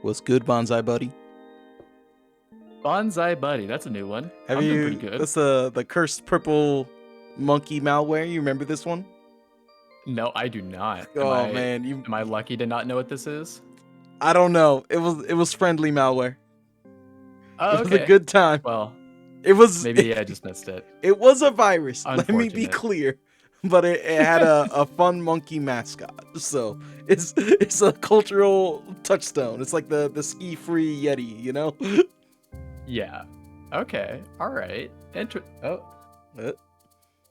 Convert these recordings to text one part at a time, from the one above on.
What's good, Bonsai Buddy? Bonsai Buddy, that's a new one. Have I'm doing you? pretty good. That's the cursed purple monkey malware. You remember this one? No, I do not. Oh man, you. Am I lucky to not know what this is? I don't know. It was friendly malware. Oh, It was okay. a good time. Well, It was. maybe I just missed it. It was a virus. Let me be Unfortunate. clear. But it had a fun monkey mascot. So it's a cultural touchstone. It's like the ski-free Yeti, you know? Yeah. Okay. All right. Uh,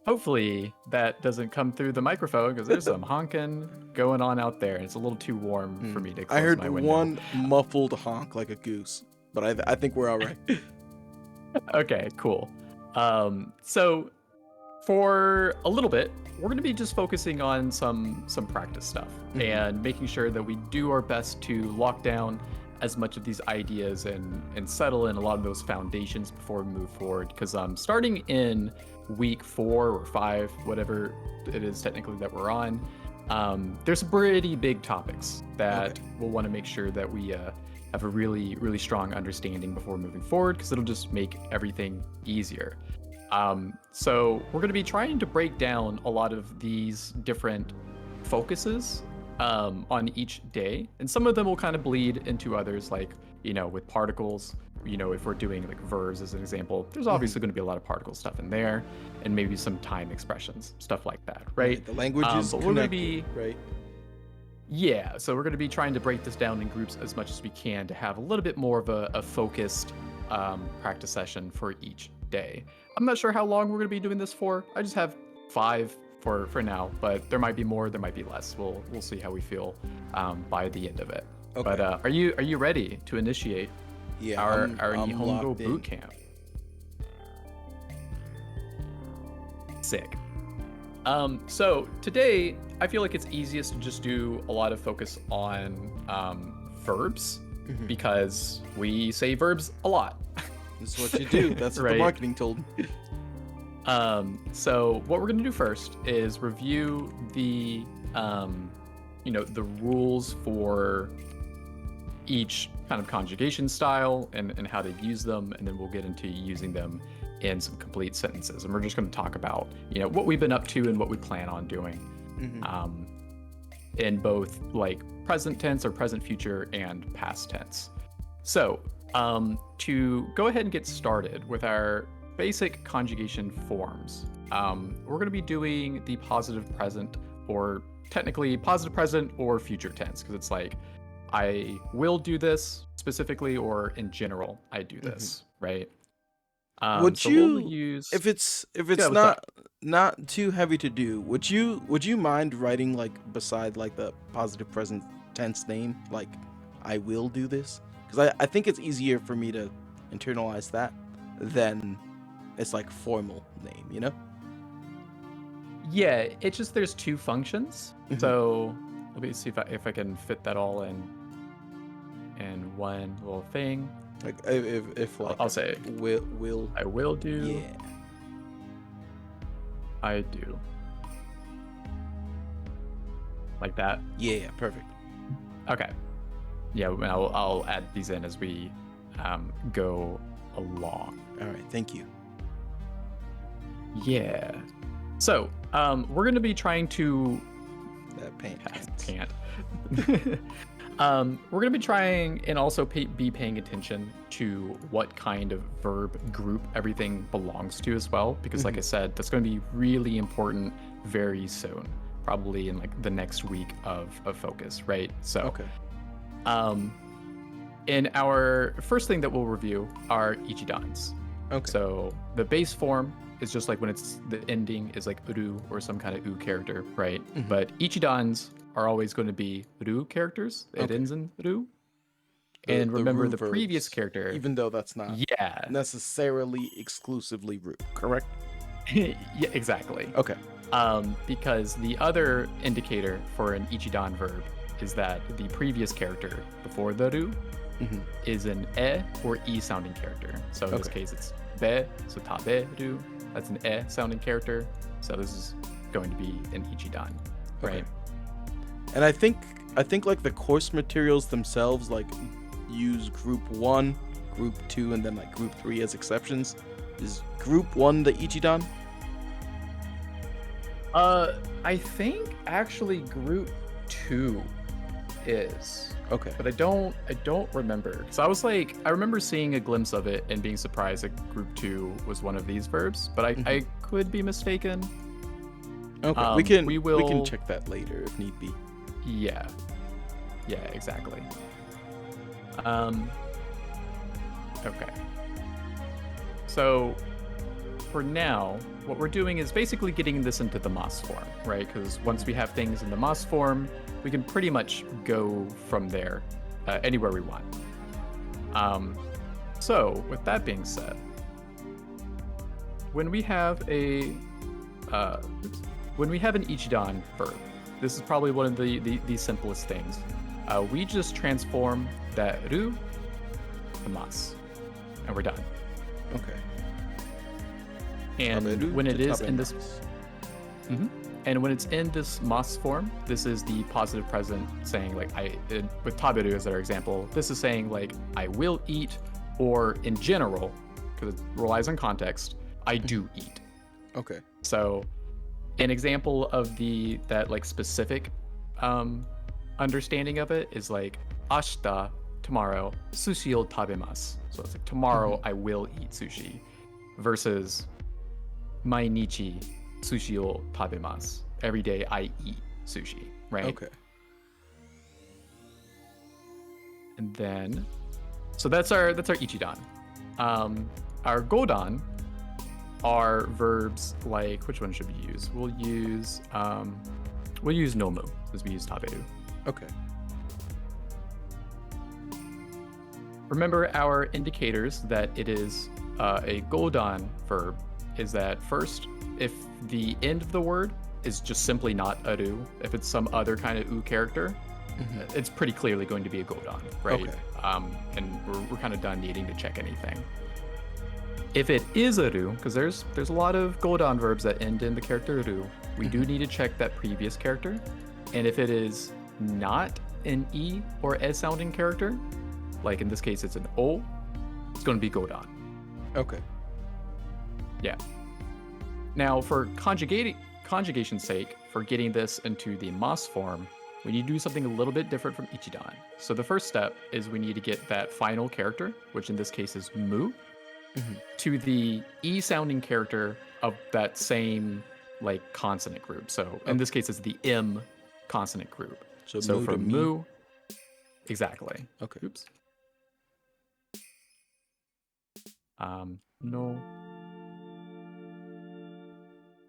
Hopefully that doesn't come through the microphone because there's some honking going on out there, and it's a little too warm for me to close I heard my window. one muffled honk like a goose, but I think we're all right. Okay, cool. So for a little bit, we're going to be just focusing on some practice stuff and making sure that we do our best to lock down as much of these ideas and settle in a lot of those foundations before we move forward. Because starting in week 4 or 5, whatever it is technically that we're on, there's some pretty big topics that we'll want to make sure that we have a really, really strong understanding before moving forward, because it'll just make everything easier. So we're going to be trying to break down a lot of these different focuses on each day, and some of them will kind of bleed into others, like, with particles. If we're doing like verbs as an example, there's obviously going to be a lot of particle stuff in there, and maybe some time expressions, stuff like that, right? The language is but we're going to connected, be right? Yeah, so we're going to be trying to break this down in groups as much as we can to have a little bit more of a focused practice session for each day. I'm not sure how long we're going to be doing this for. I just have 5 for now, but there might be more, there might be less. We'll see how we feel by the end of it. Okay. But are you ready to initiate our I'm Nihon Go locked in. boot camp? Sick. So today I feel like it's easiest to just do a lot of focus on verbs, because we say verbs a lot. This is what you do. That's what the Right. marketing told me. So what we're going to do first is review the the rules for each kind of conjugation style and how to use them, and then we'll get into using them in some complete sentences. And we're just going to talk about what we've been up to and what we plan on doing in both like present tense or present future and past tense. So to go ahead and get started with our basic conjugation forms, we're going to be doing the positive present, or technically positive present or future tense, because it's like I will do this specifically, or in general I do this, right? Would so you, we'll use, if it's what's not too heavy to do, would you mind writing like beside like the positive present tense name, like I will do this? Because I think it's easier for me to internalize that than it's like formal name, Yeah, it's just there's 2 functions. So let me see if I can fit that all in one little thing. Like if like I'll say will I will do. yeah. I do. Like that. Yeah, perfect. Okay. Yeah, I'll add these in as we go along. All right, thank you. Yeah. So we're going to be trying to That pant. can't. We're going to be trying and also be paying attention to what kind of verb group everything belongs to as well, because like I said, that's going to be really important very soon, probably in like the next week of focus, right? So Okay. in our first thing that we'll review are ichidans. Okay. So the base form is just like when it's the ending is like uru or some kind of u character, right? But ichidans are always going to be ru characters. It ends in ru. And remember ru the previous verbs, character. even though that's not necessarily exclusively ru, correct? Yeah, exactly. Okay. Because the other indicator for an ichidan verb is that the previous character before the ru is an e or e sounding character. So in this case, it's be, so taberu. That's an e sounding character. So this is going to be an ichidan, right? And I think like the course materials themselves like use group 1, group 2, and then like group 3 as exceptions. Is group 1 the Ichidan? I think actually group 2 is. Okay. But I don't remember. Because I remember seeing a glimpse of it and being surprised that group 2 was one of these verbs, but I could be mistaken. Okay. We can check that later if need be. Yeah. Yeah, exactly. Okay. So for now, what we're doing is basically getting this into the mas form, right? Because once we have things in the mas form, we can pretty much go from there anywhere we want. So with that being said, when we have an Ichidan verb, this is probably one of the simplest things. We just transform that ru to mas, and we're done. Okay. And Taberu when it to is in this, tabemas. and when it's in this mas form, this is the positive present saying like with taberu as our example. This is saying like I will eat, or in general, because it relies on context, I do eat. Okay. So, an example of that like specific understanding of it is like ashita, tomorrow, sushi o tabemasu. So it's like tomorrow I will eat sushi, versus mainichi sushi o tabemasu. Every day I eat sushi, right? Okay. And then, so that's our ichidan. Our godan are verbs like, which one should we use? We'll use nomu as we use taberu. Okay. Remember our indicators that it is a godan verb is that first, if the end of the word is just simply not a ru, if it's some other kind of u character, it's pretty clearly going to be a godan, right? Okay. And we're kind of done needing to check anything. If it is a ru, because there's a lot of godan verbs that end in the character ru, we do need to check that previous character. And if it is not an e or s sounding character, like in this case it's an o, it's going to be godan. Okay. Yeah. Now for conjugation's sake, for getting this into the mas form, we need to do something a little bit different from ichidan. So the first step is we need to get that final character, which in this case is mu, to the e sounding character of that same like consonant group. So in this case it's the m consonant group. So So mu for to mi. mu, exactly. Okay. Oops. No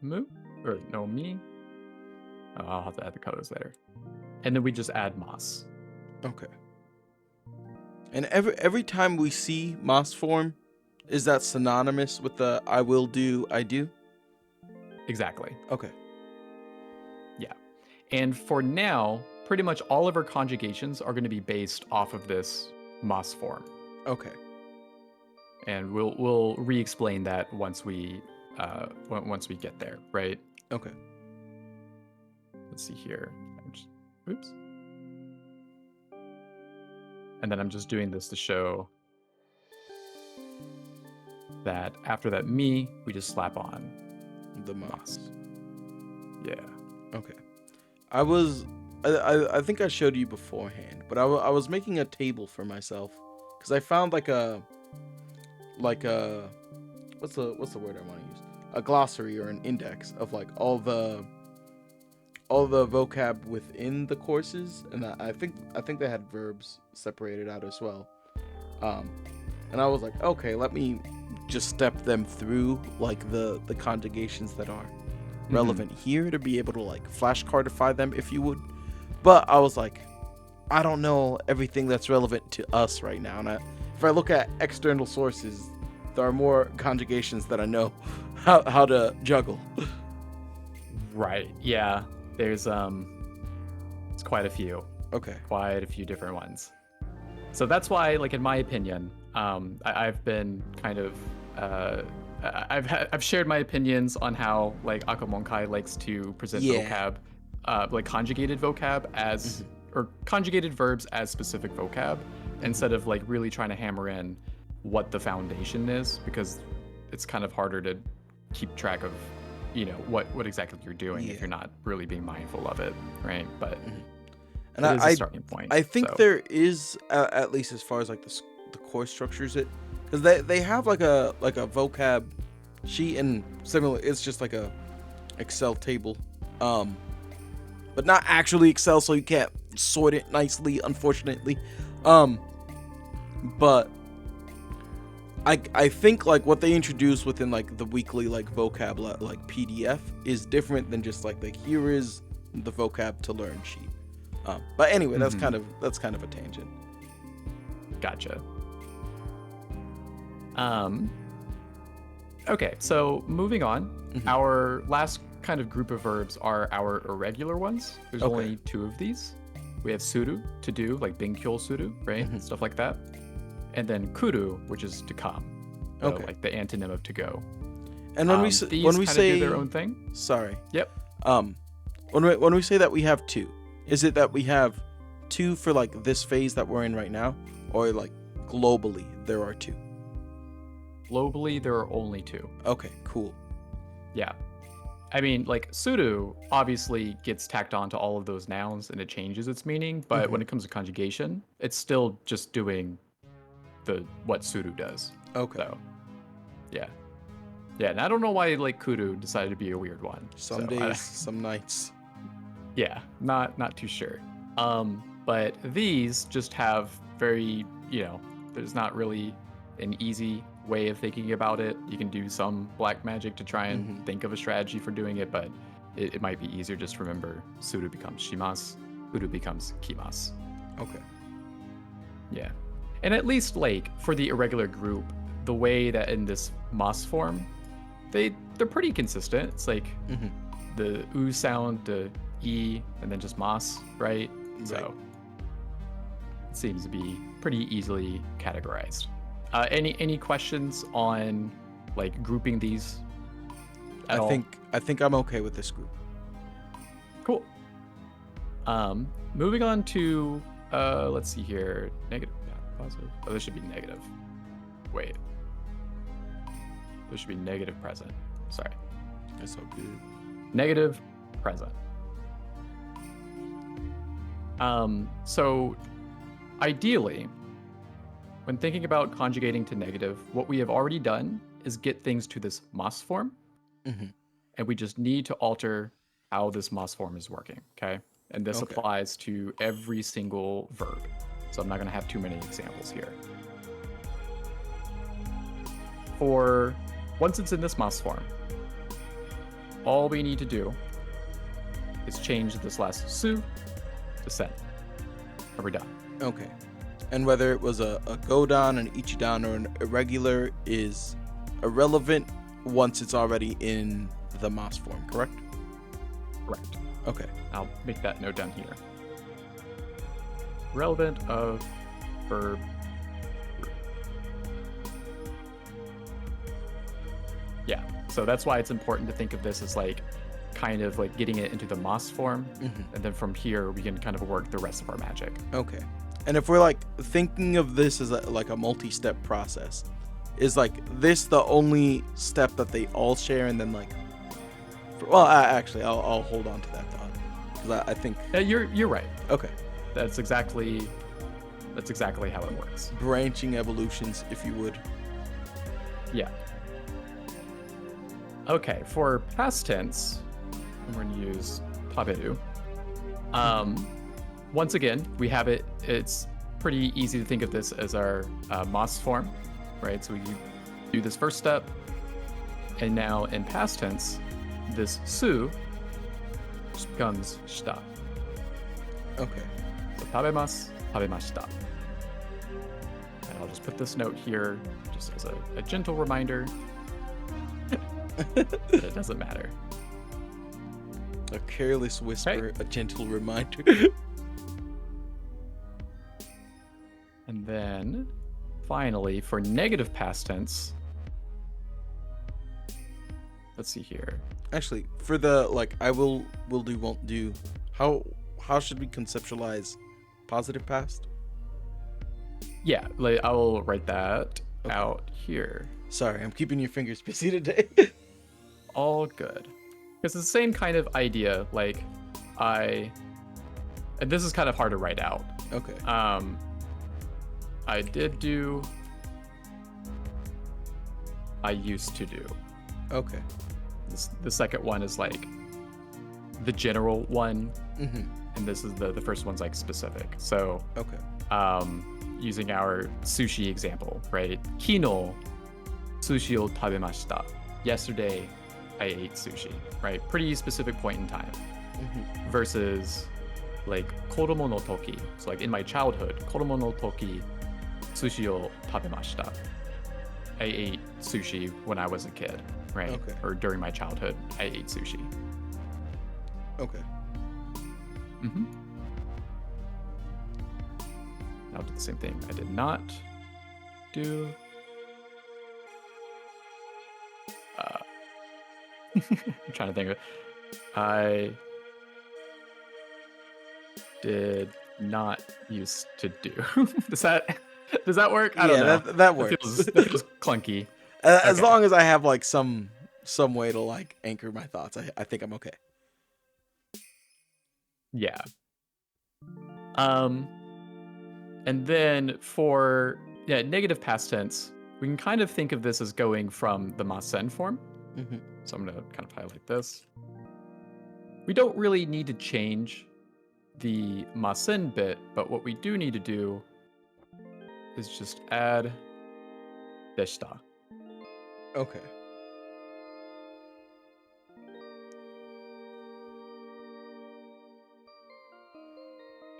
mu or no mi. Oh, I'll have to add the colors later. And then we just add mas. Okay. And every time we see mas form, is that synonymous with the I will do, I do? Exactly. Okay. Yeah. And for now, pretty much all of our conjugations are going to be based off of this mas form. Okay. And we'll re-explain that once we get there, right? Okay. Let's see here. Oops. And then I'm just doing this to show that after that mi, we just slap on The mas. Yeah. Okay. I think I showed you beforehand, but I was making a table for myself because I found like a what's the word I want to use? A glossary or an index of like all the vocab within the courses, and I think they had verbs separated out as well. And I was like, okay, let me just step them through like the conjugations that are relevant here to be able to like flashcardify them, if you would. But I was like, I don't know everything that's relevant to us right now, and if I look at external sources, there are more conjugations that I know how to juggle. Right. Yeah. There's it's quite a few. Okay. Quite a few different ones. So that's why, like in my opinion, I've been kind of I've shared my opinions on how like Akamonkai likes to present vocab, like conjugated vocab as or conjugated verbs as specific vocab. instead of like really trying to hammer in what the foundation is, because it's kind of harder to keep track of, what exactly you're doing if you're not really being mindful of it, right? But and it is a starting point. I think so. there is at least as far as like the core structures, it because they have like a vocab sheet, and similar, it's just like a Excel table, but not actually Excel, so you can't sort it nicely, unfortunately. But I think like what they introduce within like the weekly like vocab like PDF is different than just like here is the vocab to learn sheet. But anyway, that's kind of a tangent. Gotcha. Okay, so moving on, our last kind of group of verbs are our irregular ones. There's only 2 of these. We have suru, to do, like binkyou suru, right? Stuff like that. And then kuru, which is to come. Like the antonym of to go. And when we say do their own thing. Sorry. Yep. When we say that we have 2, is it that we have 2 for like this phase that we're in right now, or like globally there are 2? Globally, there are only 2. Okay, cool. Yeah. I mean, like, suru obviously gets tacked on to all of those nouns and it changes its meaning, but when it comes to conjugation, it's still just doing what suru does. Okay. So, yeah. Yeah, and I don't know why, like, kuru decided to be a weird one. Some days, some nights. Yeah, not too sure. But these just have very, there's not really an easy way of thinking about it. You can do some black magic to try and think of a strategy for doing it, but it might be easier just to remember suru becomes shimasu, kuru becomes kimasu. Okay. Yeah. And at least like for the irregular group, the way that in this mas form, they're pretty consistent. It's like the u sound, the e, and then just mas, right? So it seems to be pretty easily categorized. Any questions on like grouping these at all? I think I'm okay with this group. Cool. Moving on to let's see here. Negative, positive. Oh, this should be negative. Wait. This should be negative present. Sorry. That's so good. Negative present. So ideally, when thinking about conjugating to negative, what we have already done is get things to this mas form, and we just need to alter how this mas form is working, okay? And this applies to every single verb, so I'm not going to have too many examples here. For once it's in this mas form, all we need to do is change this last su to sen, and we're done. Okay. And whether it was a godan, an ichidan, or an irregular is irrelevant once it's already in the mas form, correct? Correct. Okay. I'll make that note down here. Relevant of verb group. Yeah, so that's why it's important to think of this as like kind of like getting it into the mas form, and then from here we can kind of work the rest of our magic. Okay. And if we're like thinking of this as like a multi-step process, is like this the only step that they all share, and then like, actually, I'll hold on to that thought because I think you're right. Okay. That's exactly how it works. Branching evolutions, if you would. Yeah. Okay, for past tense, we're going to use taberu. Once again, we have it. It's pretty easy to think of this as our mas form, right? So we do this first step, and now in past tense, this su just becomes shita. Okay. So tabemasu, tabemashita. And I'll just put this note here just as a gentle reminder. But it doesn't matter. A careless whisper, a gentle reminder. And then, finally, for negative past tense, let's see here. Actually, for the like, I will do, won't do. How should we conceptualize positive past? Yeah, like I will write that Okay. out here. Sorry, I'm keeping your fingers busy today. All good. Because it's the same kind of idea. Like and this is kind of hard to write out. Okay. I did do. I used to do. Okay. The second one is like the general one, Mm-hmm. and this is the first one's like specific. So, Okay. using our sushi example, right? Kino sushi o tabemashita. Yesterday, I ate sushi, right? Pretty specific point in time. Mm-hmm. Versus like kodomo no toki. So like in my childhood, kodomo no toki sushi o tabemashita. I ate sushi when I was a kid, right? Okay. Or during my childhood, I ate sushi. Okay. Mm-hmm. I'll do the same thing. I did not do. I'm trying to think of it. I did not used to do. Does that work? I don't know. That works. That feels clunky. As Okay. long as I have like some way to like anchor my thoughts, I think I'm okay. Yeah. And then for negative past tense, we can kind of think of this as going from the masen form. Mm-hmm. So I'm gonna kind of highlight this. We don't really need to change the masen bit, but what we do need to do is just add deshita. Okay.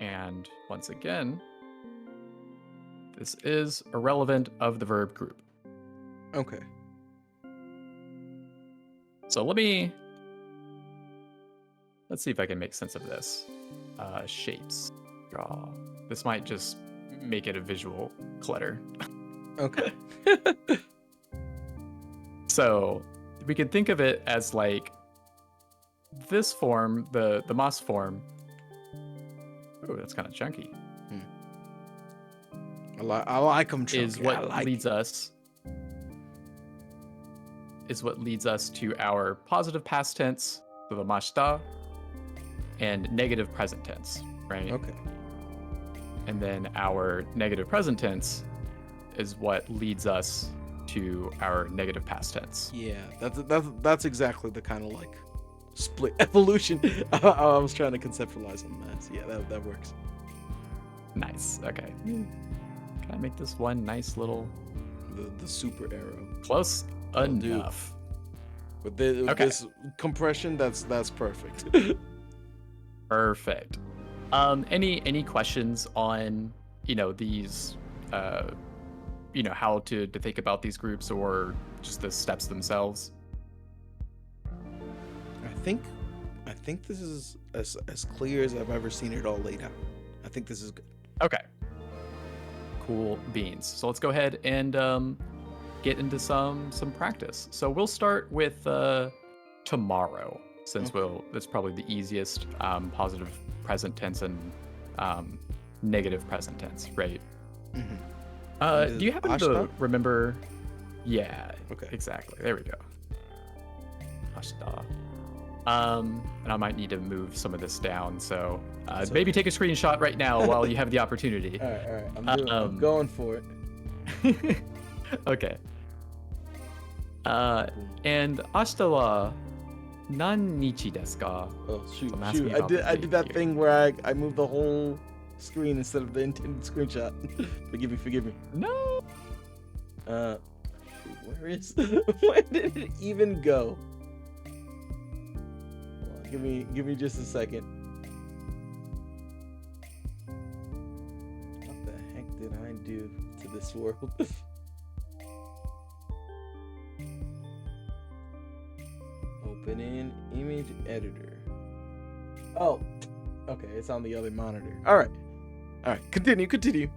And once again, this is irrelevant of the verb group. Okay. So let's see if I can make sense of this. Shapes. Draw. This might just make it a visual clutter. Okay. So we could think of it as like this form, the mas form. Oh, that's kind of chunky. I like them chunky. Is what leads us to our positive past tense, so the mashita, and negative present tense, right? Okay. And then our negative present tense is what leads us to our negative past tense. Yeah, that's exactly the kind of like split evolution I was trying to conceptualize on that. Yeah, that works. Nice. Okay. Can I make this one nice little The super arrow. close enough? With Okay. this compression, that's perfect. Perfect. Any questions on these how to think about these groups or just the steps themselves? I think this is as clear as I've ever seen it all laid out. I think this is good. Okay. Cool beans. So let's go ahead and get into some practice. So we'll start with tomorrow, since that's probably the easiest positive present tense and negative present tense, right? Mm-hmm. Do you happen to Ashita? remember? Yeah. Okay. Exactly. There we go. Ashita. And I might need to move some of this down. So maybe take a screenshot right now while you have the opportunity. All right. I'm going for it. Okay. And ashita wa nannichi desu ka? Oh shoot! So I'm asking about I the did date that here. thing where I moved the whole screen instead of the intended screenshot. Forgive me. No. Shoot, where did it even go? Hold on, give me just a second. What the heck did I do to this world? Open in image editor. Oh, okay, it's on the other monitor. All right, continue.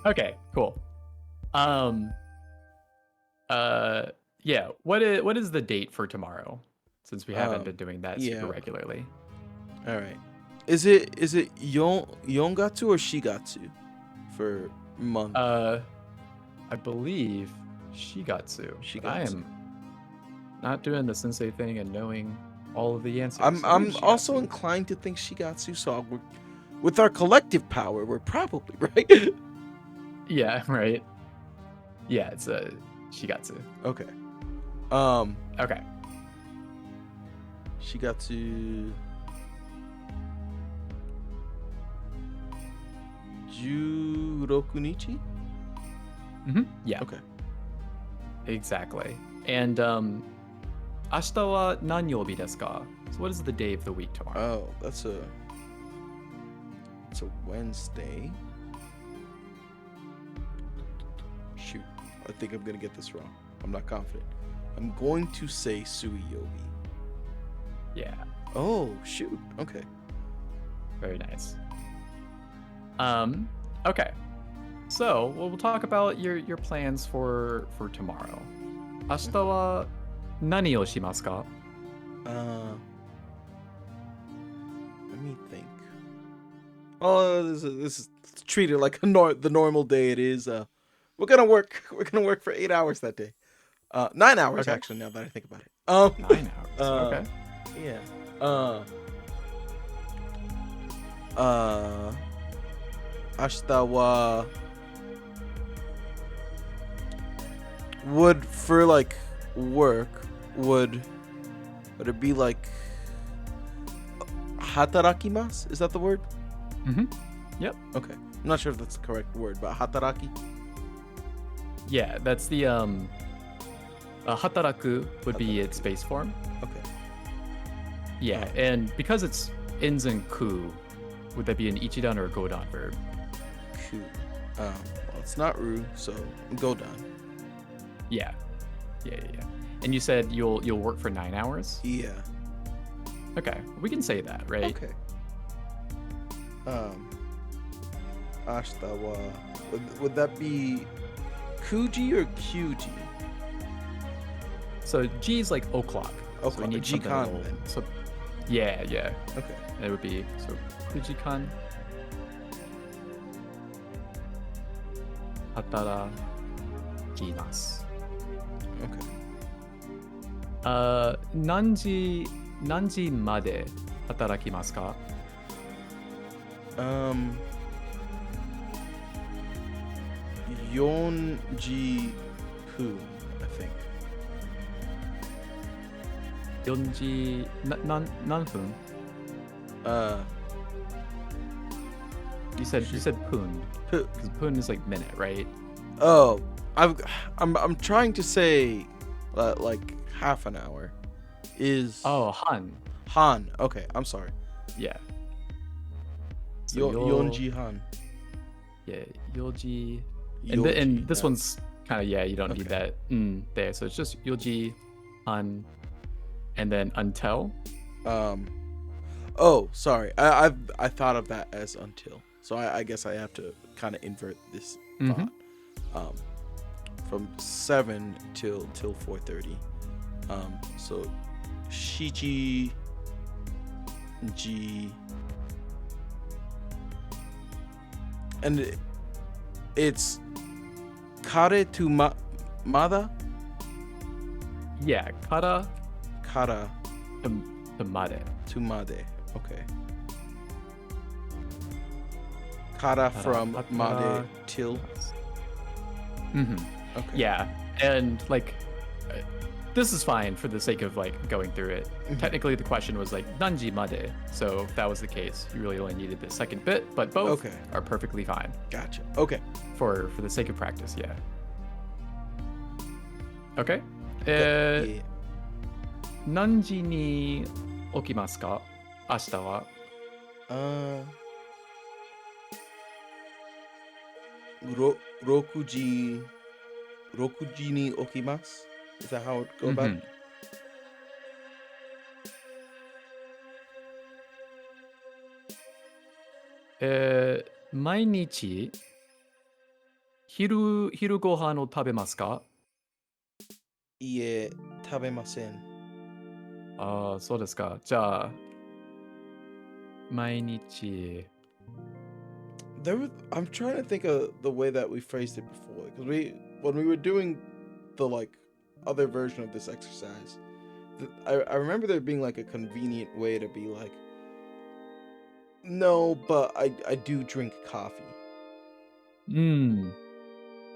Okay. Cool. Yeah. What is the date for tomorrow? Since we haven't been doing that super regularly. All right. Is it yongatsu or shigatsu for month? I believe Shigatsu. But I Shigatsu. am not doing the sensei thing and knowing all of the answers. I'm So maybe also Shigatsu. inclined to think Shigatsu. So with our collective power, we're probably right. Yeah, right. Yeah, it's a Shigatsu. Okay. Okay. Shigatsu. 16 日? Yeah, Okay. exactly. And 明日は何曜日ですか? So what is the day of the week tomorrow? Oh, it's a Wednesday. Shoot, I think I'm gonna get this wrong. I'm not confident. I'm going to say Suiyobi. Yeah, Oh, shoot. Okay. very nice. Okay. So we'll talk about your plans for tomorrow. 明日は何をしますか? Let me think. Oh, this is treated like the normal day it is. We're gonna work. We're gonna work for 8 hours that day. 9 hours Okay. actually. Now that I think about it. 9 hours. Okay. Yeah. Ashitawa would for like work would it be like hatarakimasu? Is that the word? Yep. Okay. I'm not sure if that's the correct word, but hataraki. Yeah, that's the hataraku would be its base form. Okay. Yeah, and because it's ends in ku, would that be an ichidan or a godan verb? Cool. Well, it's not ru, so godan. Yeah. And you said you'll work for 9 hours? Yeah. Okay, we can say that, right? Okay. Ashitawa. Would that be Kuji or Kyuji? So G is like o'clock. So we need something a Jikan little- then. So, yeah. Okay. It would be so kujikan. Hatarakimasu. Okay. 何時まで働きますか? Yonji Pu, I think. 4時何分? You said pun. Pu. Because pun is like minute, right? Oh, I'm trying to say like half an hour is Oh, han. Han. Okay, I'm sorry. Yeah. So Yonji Han. Yeah, yoji. Yoji, And this yeah. one's kind of, yeah, you don't need Okay. that there. So it's just yoji, han, and then until. Oh, sorry. I thought of that as until. So I guess I have to kind of invert this thought. From 7 till 4:30. So Shichi G, and it's Kare to Mada? Yeah, kara Kara to made. to Made. Okay. Kara from Made till. Okay. Yeah, and like this is fine for the sake of like going through it. Technically, the question was like nanji made, so if that was the case, you really only needed the second bit, but both are perfectly fine. Gotcha. Okay. For the sake of practice, yeah. Okay. Yeah. 何時に起きますか? 明日は? 6時に起きます? Is that how it go about it? Mm-hmm. 毎日昼ご飯を食べますか? いえ、食べません。ああ、そうですか。じゃあ、毎日 I'm trying to think of the way that we phrased it before, because when we were doing the like other version of this exercise, I remember there being like a convenient way to be like, no, but I do drink coffee.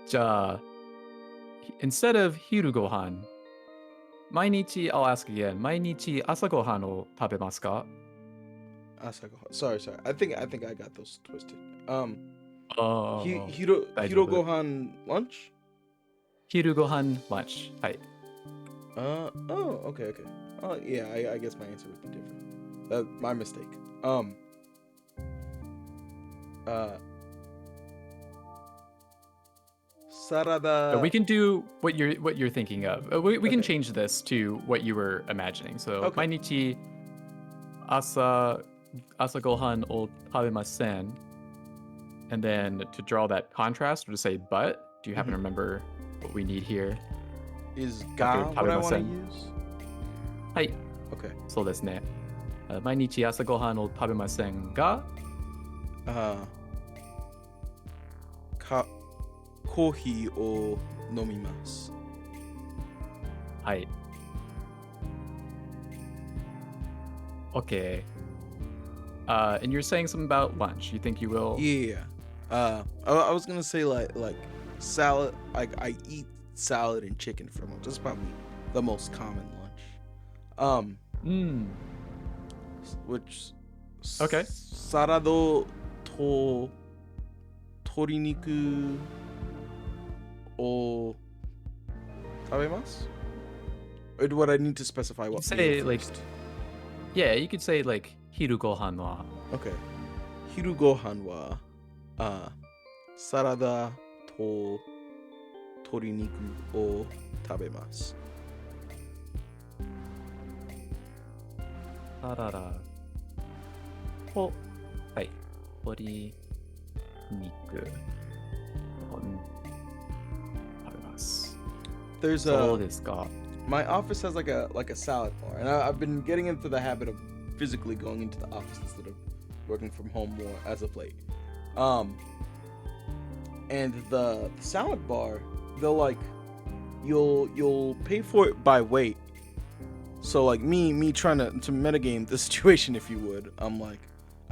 じゃあ、instead of 昼ご飯、毎日 I'll ask again. 毎日朝ごはんを食べますか? Sorry. I think I got those twisted. Oh, Hiro gohan lunch? 昼ご飯 lunch. はい。Okay. Yeah, I guess my answer would be different. My mistake. Sarada. We can do what you're thinking of. We can Okay. change this to what you were imagining. So, Okay. 毎日朝ごはんを食べません. And then to draw that contrast, we'll just say but. Do you happen to remember what we need here? Is ga what I want to use? はい。 Okay. そうですね。毎日朝ごはんを食べませんが、コーヒーを飲みます。はい。Okay. And you're saying something about lunch. You think you will? Yeah. I was gonna say like salad. I eat salad and chicken for lunch. That's probably the most common lunch. Which. Okay. Sarado to toriniku o tabemasu? Or would I need to specify what? Say like. Yeah, you could say like 昼ご飯は. Okay. 昼ご飯はサラダと鶏肉を食べます。サラダと、はい、鶏肉を食べます。そうですか。My office has like a salad bar, and I've been getting into the habit of physically going into the office instead of working from home more as of late. And the salad bar, they'll like you'll pay for it by weight. So like me trying to metagame the situation, if you would, I'm like,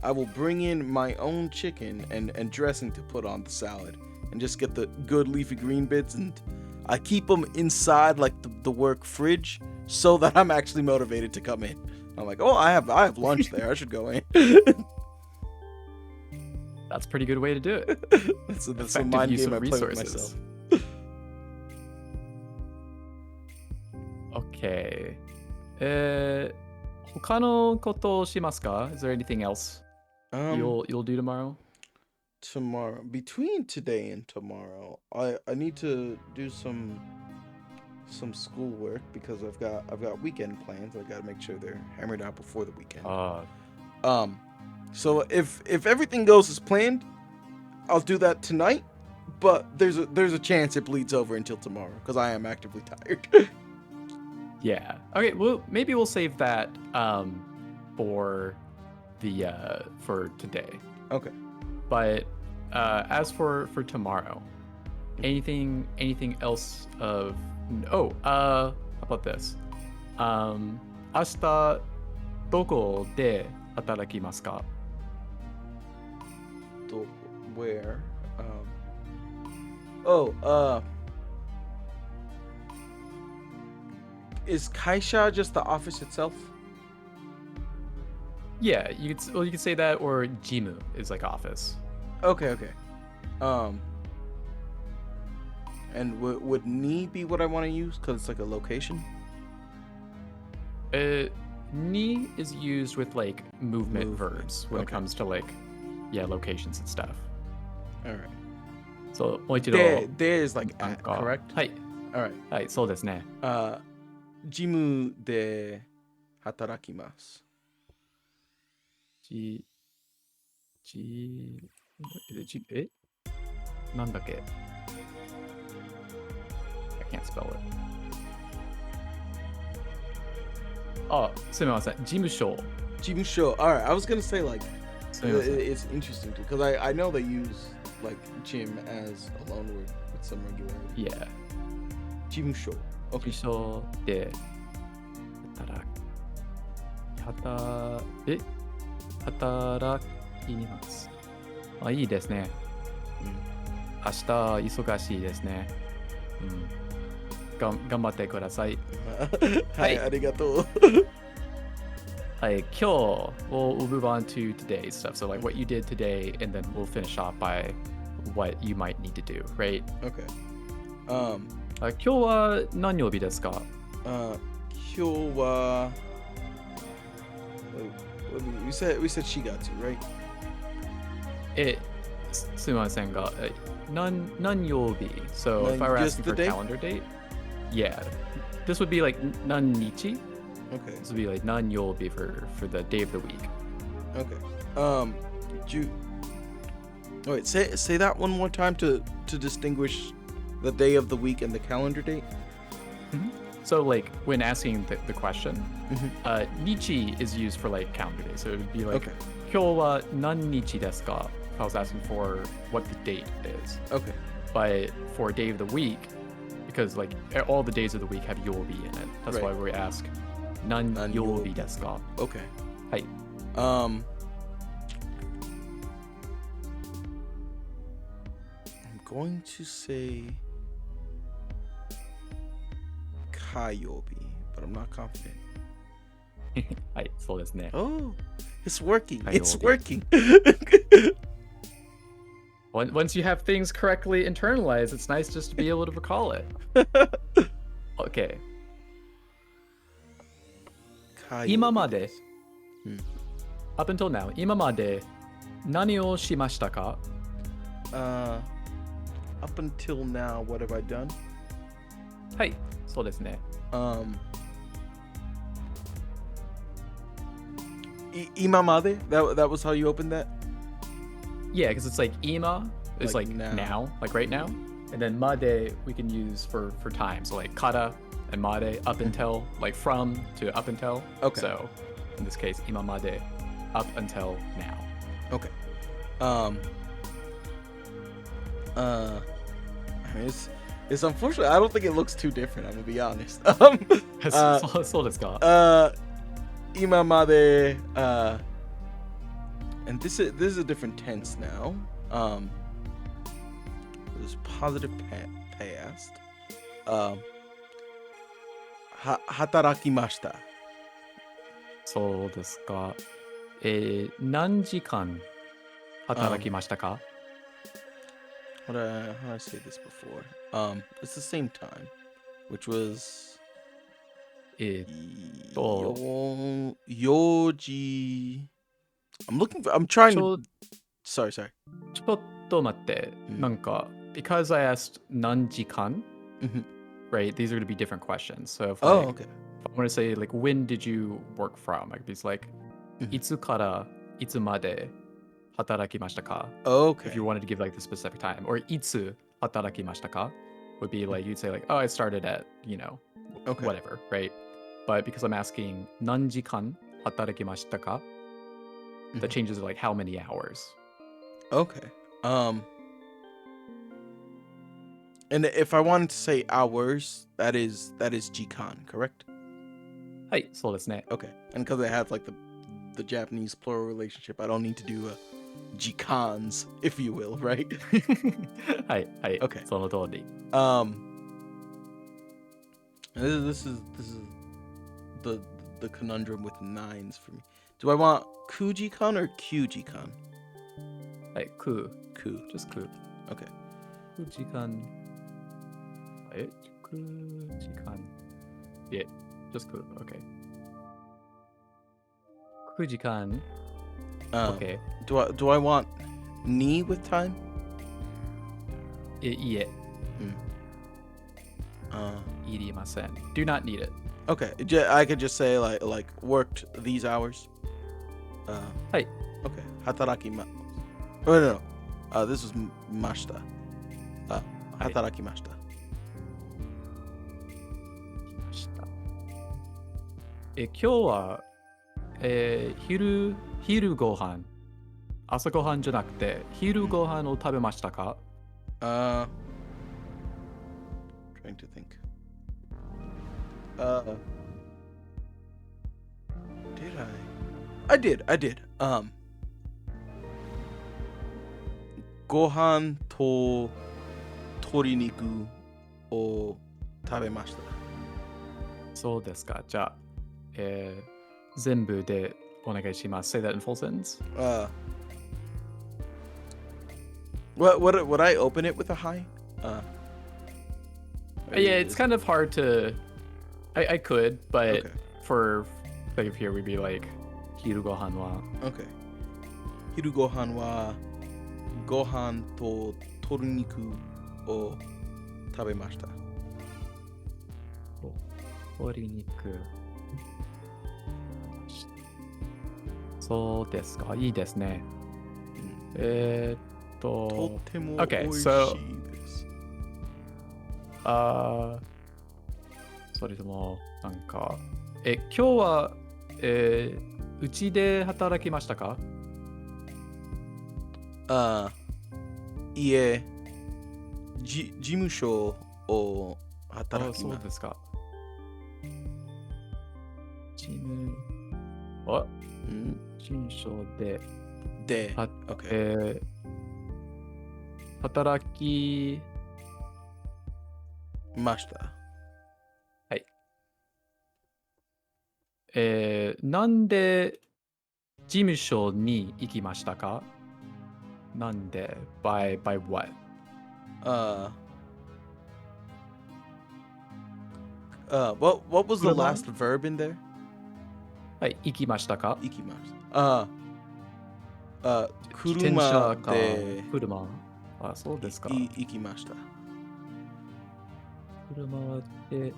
I will bring in my own chicken and dressing to put on the salad, and just get the good leafy green bits, and I keep them inside like the work fridge so that I'm actually motivated to come in. I'm like, oh, I have lunch there. I should go in. That's a pretty good way to do it. That's a mind game I play with myself. Okay. 他のことをしますか? Is there anything else you'll do tomorrow? Tomorrow, between today and tomorrow, I need to do some schoolwork because I've got weekend plans. I got to make sure they're hammered out before the weekend. So if everything goes as planned, I'll do that tonight. But there's a chance it bleeds over until tomorrow because I am actively tired. Yeah. Okay. Well, maybe we'll save that for today. Okay. But as for tomorrow, anything else of how about this? 明日どこで働きますか? Where? Is Kaisha just the office itself? Yeah, you could say that, or Jimu is like office. Okay. And would ni be what I want to use because it's like a location? Ni is used with like movement verbs when it comes to like locations and stuff. All right. So there is like at, correct? はい。 All right. はい、そうですね。ジムで働きます。なんだっけ? I can't spell it. すみません。事務所. All right. I was gonna say like Sumimasen. it's interesting too because I know they use like gym as a loan word with some regularity. Yeah. Jimusho. Okay. 辞書で働きますあいいですね 明日忙しいですね、頑張ってくださいはい、ありがとう。今日 we'll move on to today's stuff. So like what you did today, and then we'll finish off by what you might need to do, right? Okay. 今日は何曜日ですか今日は we said Shigatsu, right? すみませんが何曜日 So if I were Just asking the for a day? calendar date, yeah, this would be like 何日 Okay. This would be like 何曜日 for the day of the week. Okay. Wait, say that one more time to distinguish the day of the week and the calendar date. So like when asking the question, nichi is used for like calendar day. So it would be like, Okay. 今日は何日ですか If I was asking for what the date is. Okay. But for day of the week, because like all the days of the week have yobi in it. That's Right. why we ask 何曜日ですか Okay. はい I'm going to say Kayobi, but I'm not confident. はい、そうですね。 Oh, it's working. It's Kayobi. working. Once you have things correctly internalized, it's nice just to be able to recall it. Okay. 今まで Up until now, 今まで何をしましたか Up until now, what have I done? はい、そうですね。Imamade? That was how you opened that? Yeah, because it's like ima is Like like now. now, like right now. And then made we can use for time. So like kata and made up until, like from to up until. Okay. So in this case, ima made up until now. Okay. I mean, it's unfortunate. I don't think it looks too different. I'm gonna be honest. そうですか Imamade, and this is a different tense now. This is positive past. Hatarakimashita. そうですか。何時間働きましたか How did I say this before? It's the same time, which was と Yoji. I'm trying ち to. ょ Sorry. ちょっと待って、なんか because I asked 何時間 right? These are going to be different questions. So if, Oh, like, okay. if I want to say like when did you work from? Like it's like いつからいつまで働きましたか Okay. If you wanted to give like the specific time, or いつ働きましたか would be like you'd say like, oh, I started at, Okay. whatever, right? But because I'm asking 何時間働きましたか that changes like how many hours. Okay. And if I wanted to say hours, that is jikan, correct? はい、そうですね。 Okay. And because I have like the Japanese plural relationship, I don't need to do jikans, if you will, right? はい、はい、 Okay. その通り。This is the conundrum with nines for me. Do I want kujikan or kyujikan? はい、く Ku. just く Okay. く時間く時間 yeah, just く okay く時間 okay Do I want ni with time? いえ、いりません do not need it. Okay. I could just say like worked these hours. はい Okay. Hataraki Oh no. This was mashita. Hatarakimashita. 今日は昼ご飯朝ごはんじゃなくて昼ごはんを食べましたか？ Uh, trying to think. Did I? I did. Gohan to toriniku o tabemashita. そうですか。じゃあ、全部でお願いします。Say that in full sentence. What would I open it with a hi? Yeah, it's kind of hard to. I could, but Okay. for like here we'd be like hiru gohan wa. Okay. Hiru gohan wa gohan to toriniku o tabemashita. 鶏肉。そうですか。いいですね。とても Okay, 美味しい so です。それともなんか今日はうちで働きましたか？いえ、事務所を働きそうまですか。事務所でOkay. 働きました。はい。なんで事務所に行きましたか？なんで by what? What was the 車 last verb in there? はい、行きましたか？行きました。自転車か車で車。そうですか。行きました。車で行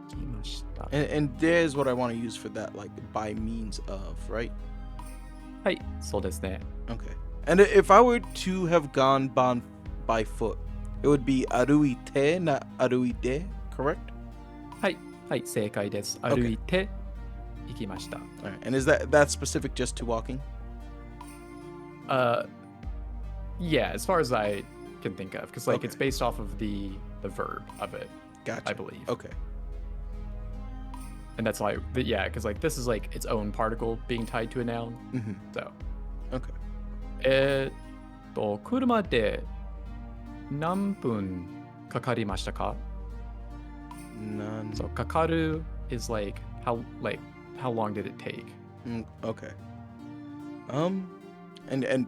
きました。And there's what I want to use for that, like by means of, right? はい、そうですね。 Okay. And if I were to have gone by foot, it would be aruite, not aruide, correct? はい、はい、正解です。歩いて行きました。Alright. And is that specific just to walking? Yeah, as far as I can think of, because like Okay. it's based off of the verb of it, Gotcha. I believe. Okay. And that's why, yeah, because like this is like its own particle being tied to a noun. Mm-hmm. So, Okay. 車で何分かかりましたか？ None. So かかる is like how long did it take? Okay. And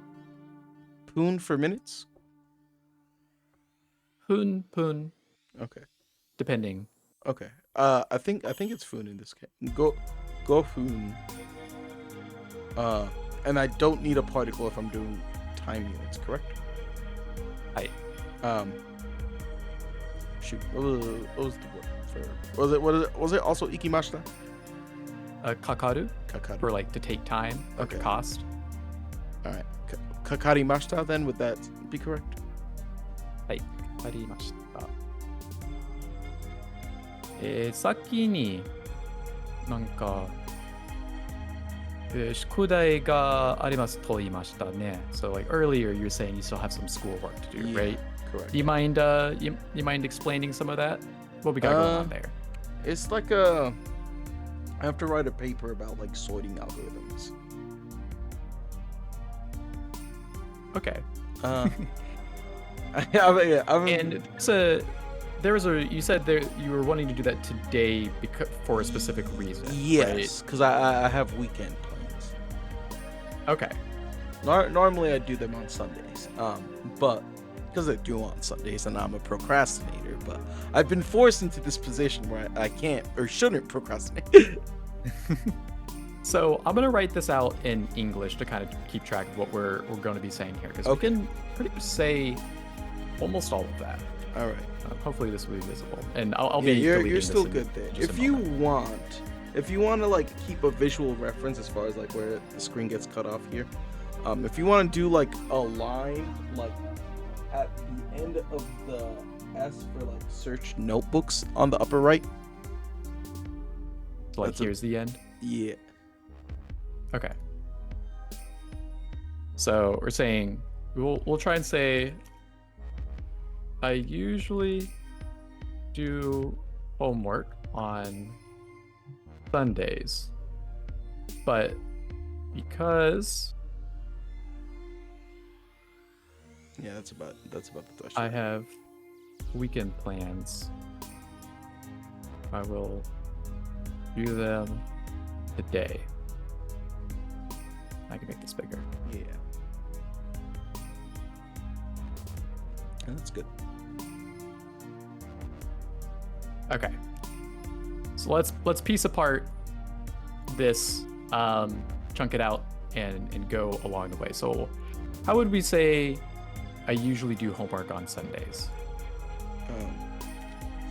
poon for minutes? 分 Okay. depending. Okay. I think it's foon in this case. Go foon. And I don't need a particle if I'm doing time units, correct? Right. Shoot. What was the word for? Was it also ikimashita? かかる Kakaru. for like to take time, like Okay. a cost. All right. Kakarimashita then, would that be correct? はい、かかりました。先になんか、宿題がありますと言いましたね。So like earlier you're saying you still have some schoolwork to do, Yeah, right? Correct. Do you mind you mind explaining some of that? What we got going on there? It's like I have to write a paper about like sorting algorithms. Okay. And so you said there you were wanting to do that today for a specific reason. Yes, because I have weekend plans. Okay. Normally I do them on Sundays, but because I do on Sundays and I'm a procrastinator, but I've been forced into this position where I can't or shouldn't procrastinate. So I'm gonna write this out in English to kind of keep track of what we're going to be saying here, because we can pretty much say almost all of that. All right. Hopefully this will be visible, and I'll be. You're still good there. If you want to like keep a visual reference as far as like where the screen gets cut off here, if you want to do like a line like at the end of the S for like search notebooks on the upper right. So like here's the end. Yeah. Okay. So we're saying we'll try and say I usually do homework on Sundays, but because Yeah, that's about the threshold. I have weekend plans, I will do them today. I can make this bigger. Yeah. And that's good. Okay. So let's piece apart this, chunk it out and go along the way. So how would we say I usually do homework on Sundays?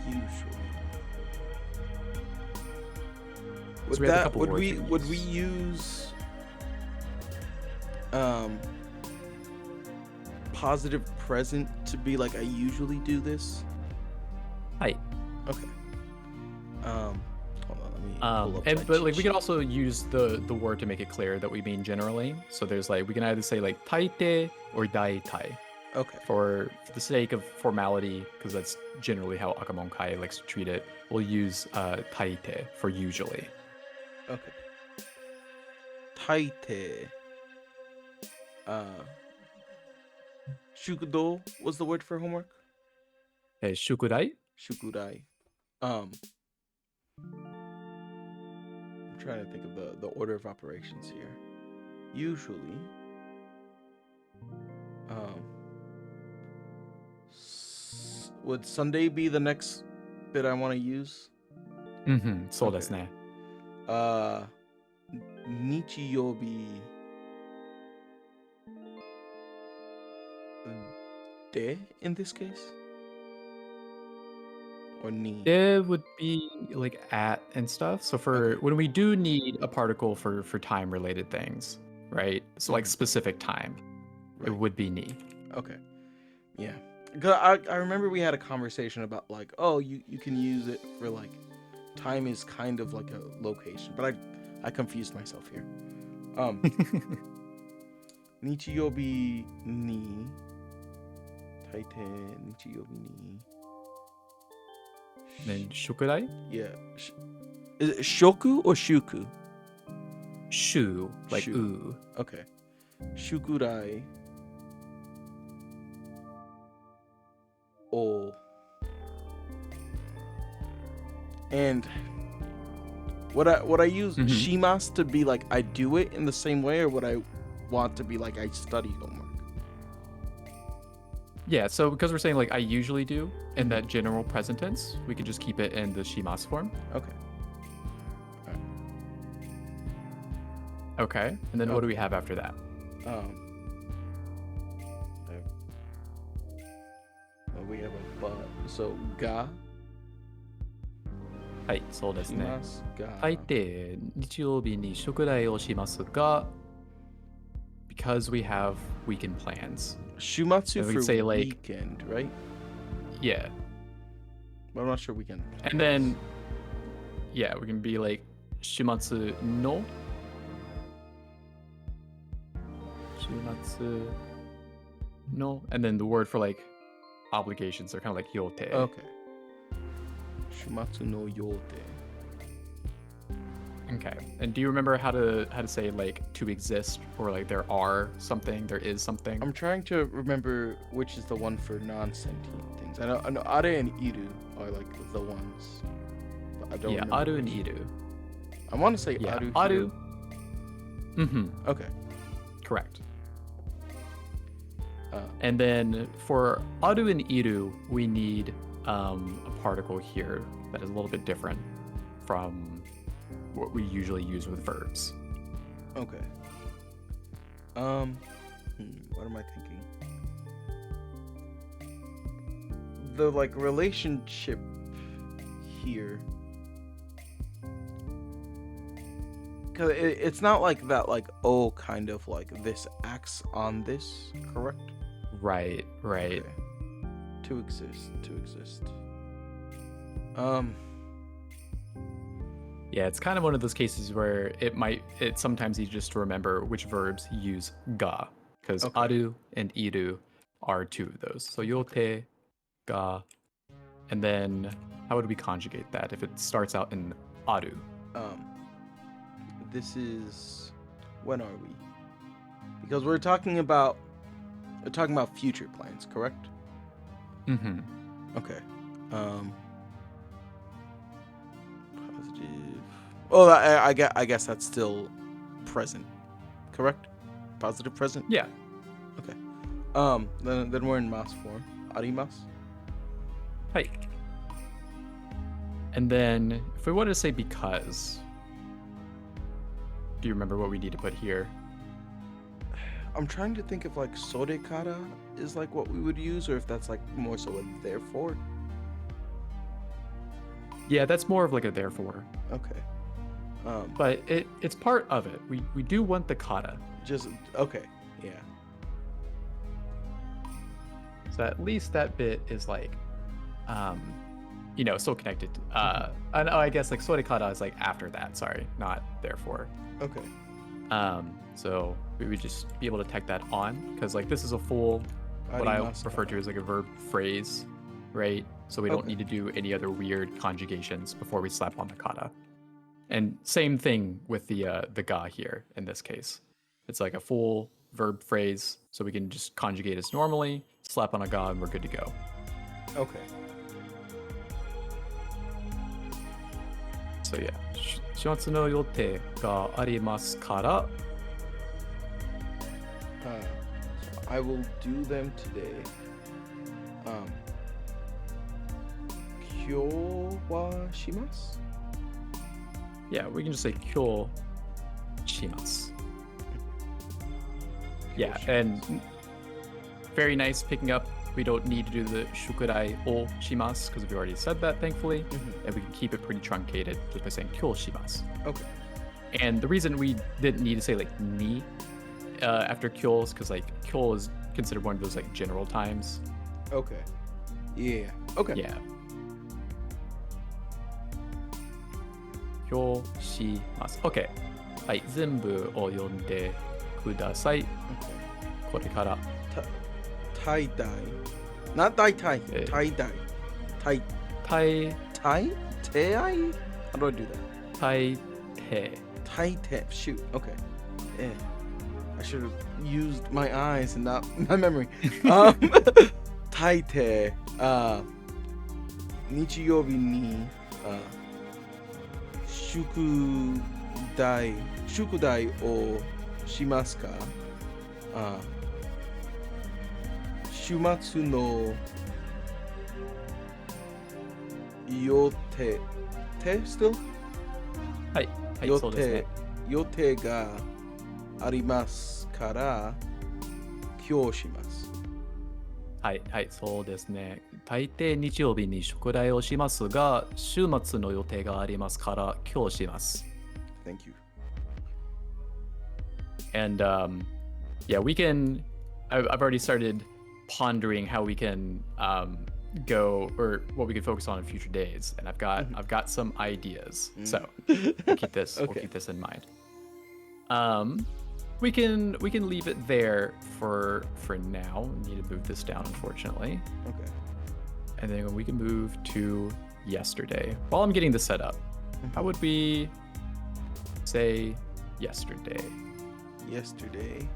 Usually. So we have a couple Would words we use positive present to be like I usually do this? Right. Okay. Hold on, let me pull up my But like cheat we could also use the word to make it clear that we mean generally. So there's like we can either say like taite or daitai. sheet. Okay. For the sake of formality, because that's generally how Akamonkai likes to treat it, we'll use taite for usually. Okay. Taite. Shukudo was the word for homework? Shukurai? Shukurai. I'm trying to think of the order of operations here. Usually, would Sunday be the next bit I want to use? Mm-hmm. So Okay. desu ne. Nichiyobi de in this case? Or ni? It would be like at and stuff. So for Okay. when we do need a particle for time related things, right? So like specific time, it Right. would be ni. Okay. Yeah. 'Cause I remember we had a conversation about like, oh, you can use it for like time is kind of like a location, but I confused myself here. Nichiyobi ni taite nichiyobi ni. Then shukurai? Yeah. Is it shoku or shuku? Shu, like Shu. ooh. Okay. Shukurai. Oh. And would I use shimas to be like I do it in the same way, or would I want to be like I study homework? Yeah, so because we're saying like I usually do in that general present tense, we could just keep it in the shimasu form. Okay. Okay, and then what do we have after that? We have a but. So ga. はい、そうですね。 Shimas ga. 大抵日曜日に宿題をしますが because we have weekend plans. Shumatsu And we for say, like- weekend, right? Yeah. But I'm not sure weekend. And then yeah, we can be like shimatsu no. Shimatsu no. And then the word for like obligations are kind of like yote. Okay. Shumatsu no yote. Okay. And do you remember how to say like to exist or like there are something, there is something? I'm trying to remember which is the one for non-sentient things. I know are and iru are like the ones. But I don't Yeah, remember aru and which. iru. I want to say Yeah, aru. aru. Hiru. Mm-hmm. Okay. Correct. And then for aru and iru, we need a particle here that is a little bit different from what we usually use with verbs. Okay. What am I thinking? The like relationship here. Cause it's not like that, like, oh, kind of like this acts on this, correct? Right, right. Okay. To exist. Yeah, it's kind of one of those cases where it's sometimes easy just to remember which verbs use ga. because Okay. aru and iru are two of those. So yote ga, and then how would we conjugate that if it starts out in aru? This is when are we? Because we're talking about future plans, correct? Mm-hmm. Okay. Positive. Oh, I guess that's still present, correct? Positive present. Yeah. Okay. Then we're in mas form. Arimas. Hi. And then if we wanted to say because, do you remember what we need to put here? I'm trying to think if like sorekara is like what we would use, or if that's like more so a therefore. Yeah, that's more of like a therefore. Okay. But it's part of it. We do want the kata. Just okay. Yeah. So at least that bit is like, still connected. I guess like sorekara is like after that. Sorry, not therefore. Okay. So we would just be able to tack that on because like this is a full, what I refer to as like a verb phrase, right? So we don't need to do any other weird conjugations before we slap on the kata. And same thing with the ga here in this case. It's like a full verb phrase, so we can just conjugate as normally, slap on a ga, and we're good to go. Okay. So yeah, 始末の予定がありますから。So I will do them today. 今日はします? Yeah, we can just say 今日します. Yeah, and very nice picking up. We don't need to do the shukurai o shimasu because we already said that, thankfully. Mm-hmm. And we can keep it pretty truncated just by saying kyou shimasu. Okay. And the reason we didn't need to say like ni after kyou is because like kyou is considered one of those like general times. Okay. Yeah. Okay. Yeah. Kyou shimasu. Okay. はい、全部を読んでください。Okay. これから。tie dye. Not tie tie. Eh. Tie dye. Tie. たい Tie? Tie? How do I do that? たいて Tie tap. Shoot. Okay. Yeah. I should have used my eyes and not my memory. Tai te. 日曜日に宿題をしますか？週末の予定 still? はい、はい、予そうですね。予定がありますから今日します。はい、はい、そうですね。大抵日曜日に宿題をしますが、週末の予定がありますから今日します。Thank you. And yeah, we can. I've already started pondering how we can go or what we can focus on in future days, and I've got some ideas. So we'll keep this Okay. we'll keep this in mind. We can leave it there for now. We need to move this down, unfortunately, Okay. and then we can move to yesterday. While I'm getting this set up, how would we say yesterday? Yesterday.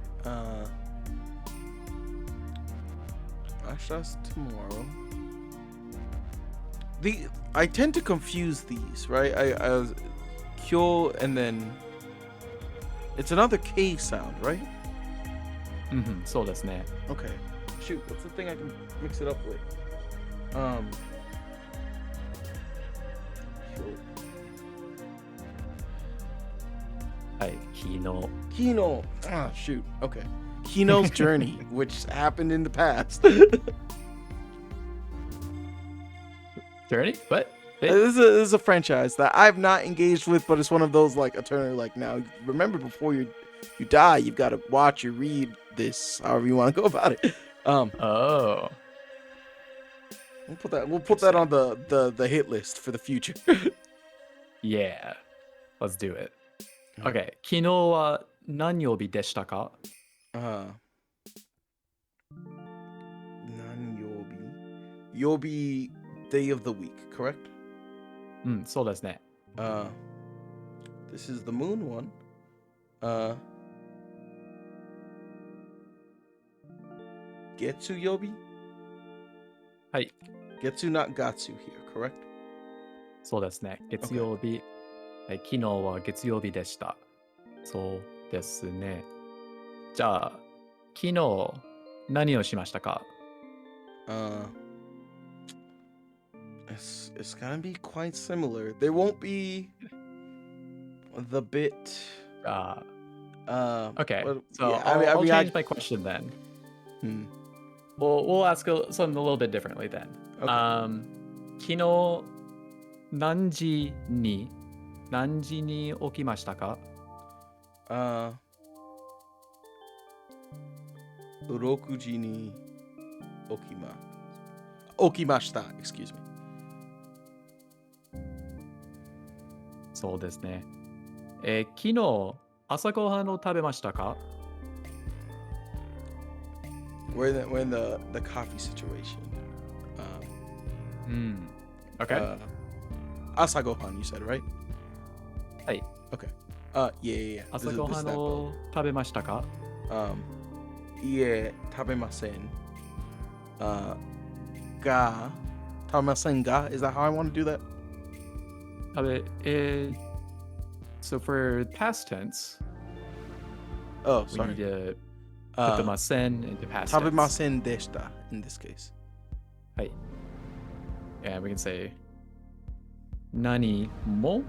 That's tomorrow. I tend to confuse these, right? I was kyo and then it's another K sound, right? Mm-hmm. そうですね。 Okay. Shoot, what's the thing I can mix it up with? Kyo. はい、昨日。 Kino. Ah, shoot. Okay. Kino's Journey, which happened in the past. Journey? What? This is a franchise that I've not engaged with, but it's one of those like eternal. Like now, remember before you die, you've got to watch or read this, however you want to go about it. Oh. We'll put that on the hit list for the future. Yeah. Let's do it. Okay. 昨日は何曜日でしたか? Yobi day of the week, correct? うん、そうですね。Uh, this is the moon one. Uh, Getsu Yobi? はい、 Getsu, not Gatsu here, correct? そうですね。月曜日、はい、昨日は月曜日でした。そうですね。じゃあ、昨日何をしましたか？ It's gonna be quite similar. There won't be the bit. Okay, but so yeah, I'll change my question then. Hmm. We'll ask something a little bit differently then. Okay. 昨日何時に起きましたか？ 6時に起きました. Excuse me. そうですね。昨日朝ごはんを食べましたか？ We're in the coffee situation. Okay. Asagohan, you said, right? はい。 Okay. Yeah. 朝ごはんを食べましたか？ Yeah, 食べません. Ga. 食べませんが? Is that how I want to do that? So for past tense, Oh, we sorry. need to put the masen into past tense. 食べませんでした in this case. はい。And we can say 何も.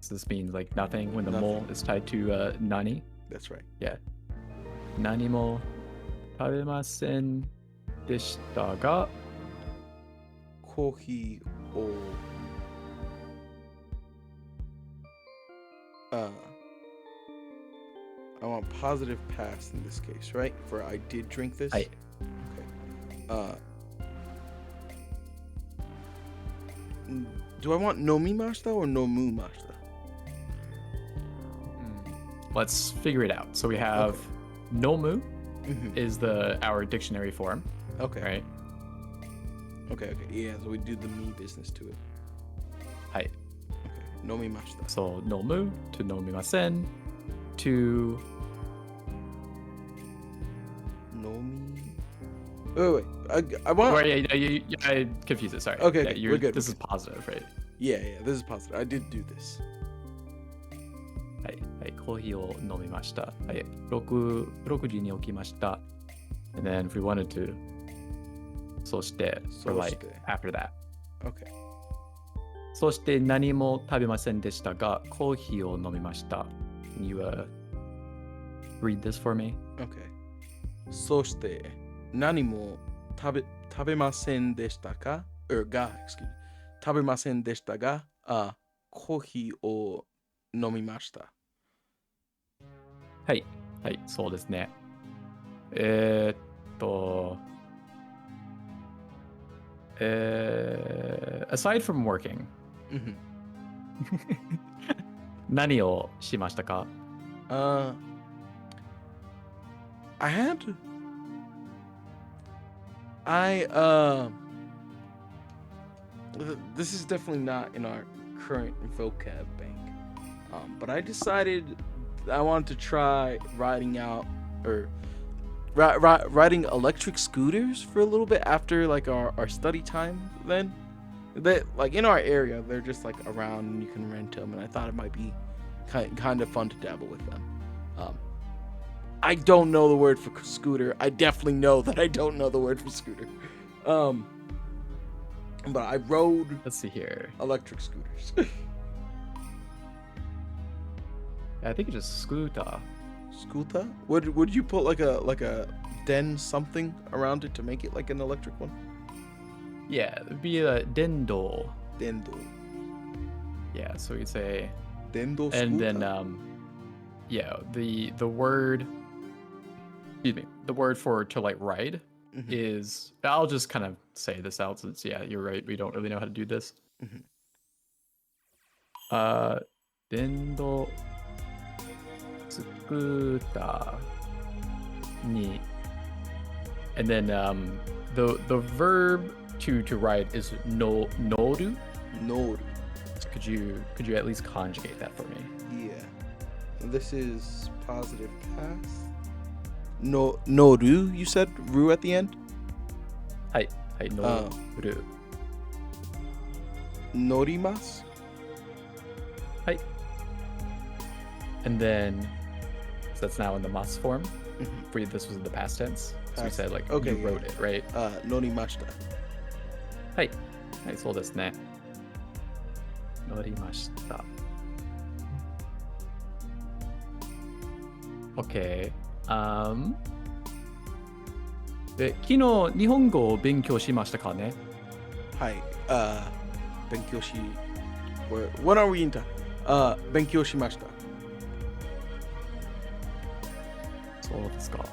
So this means like nothing when the mo is tied to nani. That's right. Yeah. 何も食べませんでしたが、コーヒーをI want positive past in this case, right? For I did drink this. はい。 Okay. Do I want nomimashita or nomumashita? Let's figure it out. So we have nomu Mhm. is our dictionary form, Okay. right? Okay. Yeah, so we do the me business to it. はい。 Okay. Nomimashita. So nomu to nomimasen to Nomi. Wait. I want. Right, I confused it. Sorry. Okay, Yeah, we're good. This is positive, right? Yeah. This is positive. I did do this. はい、はい、コーヒーを飲みました。はい、6時に起きました。And then if we wanted to, そして or like after that. Okay. そして何も食べませんでしたが、コーヒーを飲みました。Can you read this for me? Okay. そして何も食べませんでしたか? Excuse me. 食べませんでしたが、コーヒーを飲みました。はい、はい、そうですね。aside from working, 何をしましたか? This is definitely not in our current vocab bank. But I decided I wanted to try riding electric scooters for a little bit after like our study time. Then, like in our area, they're just like around and you can rent them. And I thought it might be kind of fun to dabble with them. I don't know the word for scooter. I definitely know that I don't know the word for scooter. But I rode. Let's see here. Electric scooters. I think it's just scooter. Scooter? Would you put like a den something around it to make it like an electric one? Yeah, it'd be a dendo. Dendo. Yeah, so you'd say Dendo scooter. And then yeah, the word, excuse me, the word for to like ride is, I'll just kind of say this out since yeah, you're right, we don't really know how to do this. Dendo scooter に And then the verb to write is noru. Noru. Could you at least conjugate that for me? Yeah. And this is positive past. Noru, you said? Ru at the end? Hai noru. Norimasu? Hai. And then, so that's now in the mas form. For you, this was in the past tense. So we said, like, okay, you wrote it, right? Norimashita. Hai. Hai, so desu ne. Norimashita. Okay. で、昨日日本語を勉強しましたかね? はい。勉強し、what are we in time? 勉強しました。そうですか。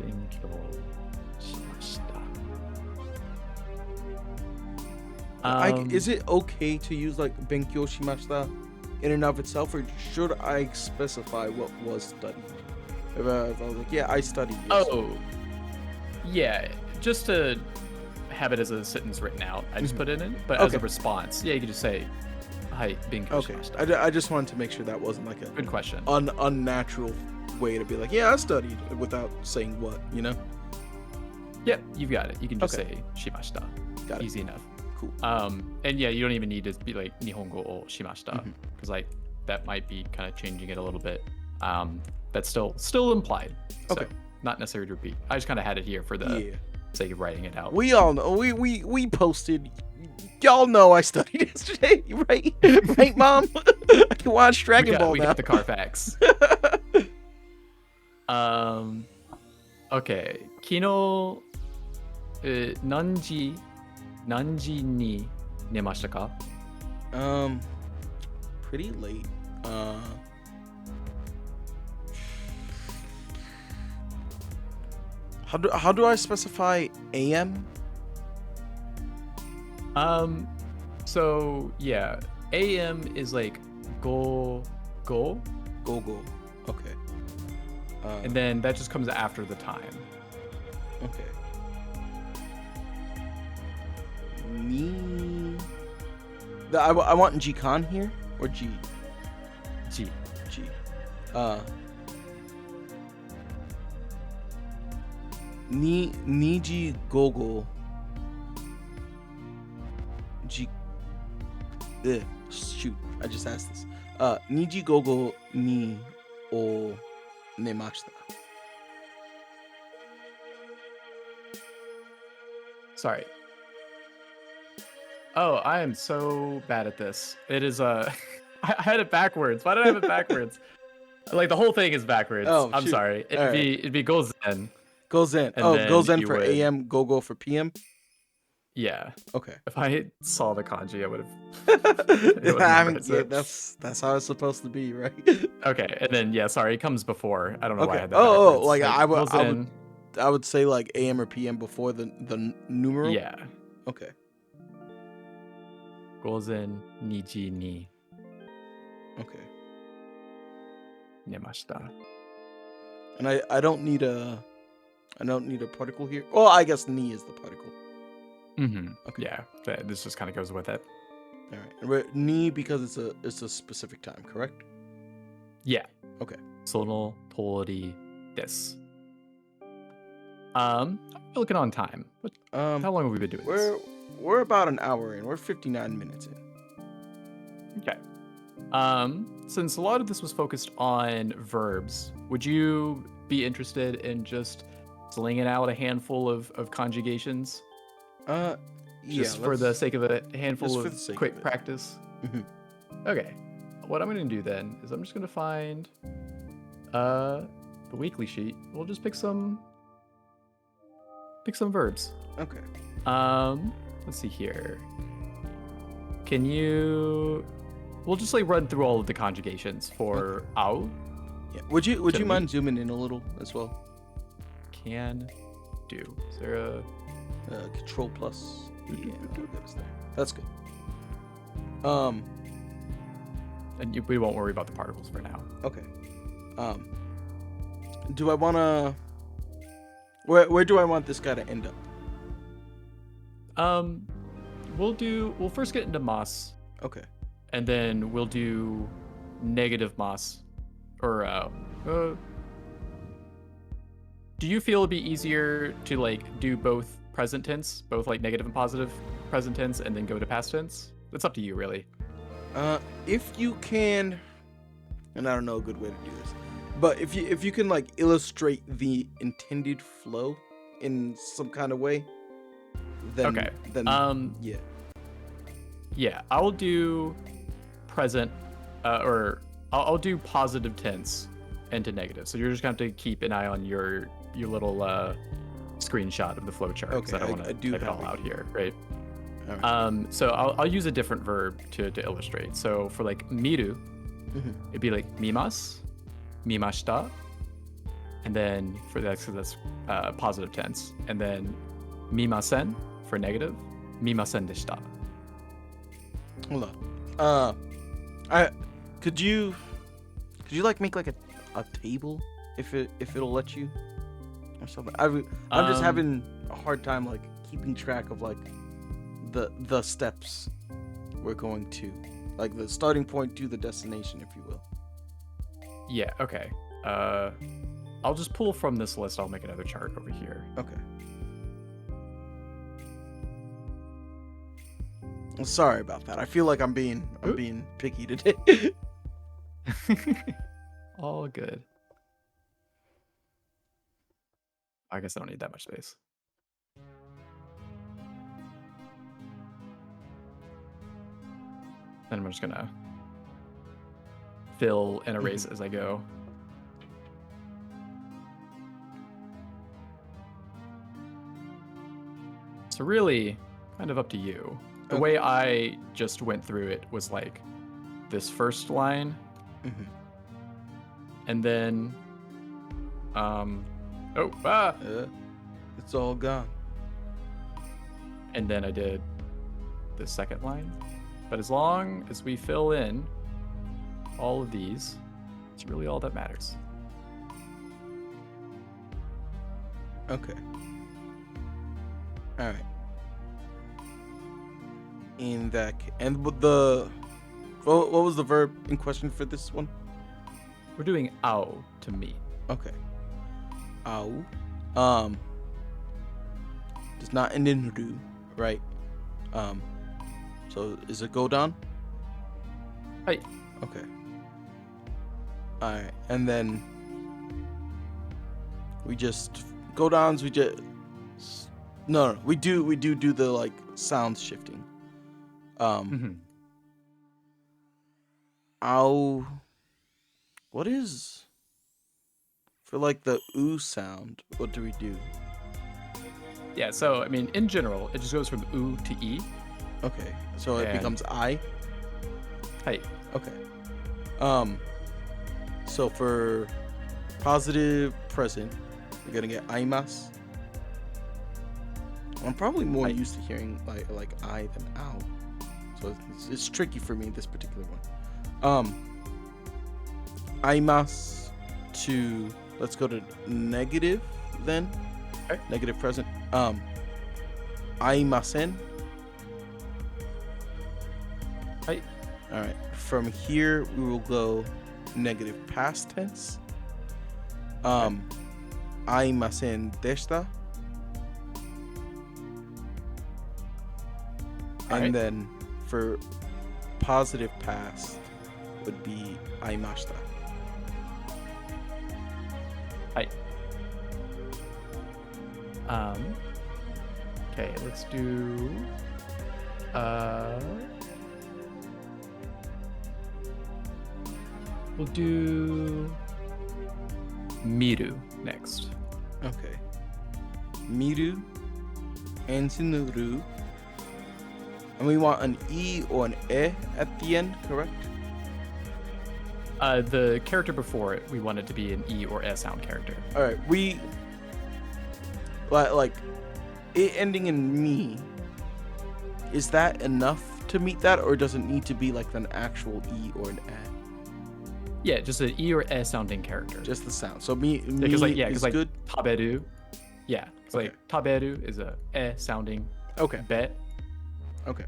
勉強しました。Is it okay to use like 勉強しました in and of itself, or should I specify what was studied? If I was like, yeah, I studied. Oh, yeah, just to have it as a sentence written out, I just put it in. But as a response, yeah, you could just say, "Hi, 勉強しました." I just wanted to make sure that wasn't like a good question. Unnatural way to be like, yeah, I studied without saying what, you know? Yep, you've got it. You can just say しました. Got it. Easy enough. Cool. And yeah, you don't even need to be like 日本語をしました because like that might be kind of changing it a little bit. That's still implied. So not necessary to repeat. I just kind of had it here for the sake of writing it out. We all know. We posted. Y'all know I studied yesterday, right? Right, Mom? I can watch Dragon Ball we now. got the Carfax. Okay. 昨日、何時に寝ましたか? Pretty late. How do I specify AM? So yeah, AM is like go. Okay. And then that just comes after the time. Okay. Ni. I want G-Con here or G. G. Niji gogo. G. Shoot, I just asked this. Niji gogo ni o nemashita. Sorry. Oh, I am so bad at this. It is I had it backwards. Why did I have it backwards? Like the whole thing is backwards. Oh, I'm shoot. sorry. It'd be gozen. Gozen. Gozen for AM, go for PM. Yeah. Okay. If I saw the kanji, I would have. I mean, yeah, that's how it's supposed to be, right? Okay, and then yeah, sorry, it comes before. I don't know why I had that. Oh, backwards. like I would say like AM or PM before the numeral. Yeah. Okay. Gozen niji ni. Okay. Nemashita. And I don't need a particle here. Well, I guess ni is the particle. Okay. Yeah, this just kind of goes with it. All right. And ni because it's a specific time, correct? Yeah. Okay. Sono tori desu. Looking on time. How long have we been doing this? We're about an hour in. We're 59 minutes in. Okay. Since a lot of this was focused on verbs, would you be interested in just slinging out a handful of conjugations? Just for the sake of a handful of quick practice? Okay. What I'm going to do then is I'm just going to find the weekly sheet. We'll just pick some verbs. Okay. Let's see here. We'll just like run through all of the conjugations for ao. Yeah. Would you mind zooming in a little as well? Can do. Is there a Control plus? Yeah, that's good. And we won't worry about the particles for now. Okay. do I wanna? Where do I want this guy to end up? We'll first get into Moss, Okay. and then we'll do negative Moss, or do you feel it'd be easier to like do both present tense, both like negative and positive present tense, and then go to past tense? It's up to you, really. If you can, and I don't know a good way to do this, but if you can like illustrate the intended flow in some kind of way, then Okay. yeah. Yeah, I'll do present, or I'll do positive tense into negative. So you're just gonna have to keep an eye on your little screenshot of the flowchart, because I don't want to type it all out here, right? All right. So I'll use a different verb to illustrate. So for like miru, it'd be like mimas, mimashita, and then for that, so that's positive tense, and then mimasen for negative, mimasen deshita. Hold on. Could you like make like a table if it'll let you or something? I'm just having a hard time like keeping track of like the steps we're going to, like the starting point to the destination, if you will. Yeah. Okay. I'll just pull from this list. I'll make another chart over here. Okay. Well, sorry about that. I feel like I'm being picky today. All good. I guess I don't need that much space. Then I'm just gonna fill and erase as I go. So really, kind of up to you. The way I just went through it was like this first line, and then, it's all gone. And then I did the second line. But as long as we fill in all of these, it's really all that matters. Okay. All right. In that and what was the verb in question for this one? We're doing ao to meet. Okay. Ao. Does not end in ru, right? So is it go down? Hey. Okay. All right, and then we just go downs. We just no. We do the like sound shifting. Ow. What is for like the oo sound? What do we do? Yeah, so I mean, in general, it just goes from oo to e. Okay, so it becomes I. Hey. Okay. So for positive present, we're gonna get aimas. I'm probably more used to hearing like I than ow, so it's tricky for me this particular one. Aimas to, let's go to negative then. Okay. Negative present. Aimasen. Hey. All right. From here we will go negative past tense. Aimasen deshita. And then for positive past would be aimashita. Hi. Okay, let's do we'll do miru next. Okay. Miru and sinuru. And we want an E or an E at the end, correct? The character before it, we want it to be an E or S sound character. All right, we like it ending in me. Is that enough to meet that, or does it need to be like an actual E or an A? Yeah, just an E or E sounding character. Just the sound. So me Because like is like good. taberu. Yeah, it's Okay. like taberu is a E sounding Okay. be. Okay.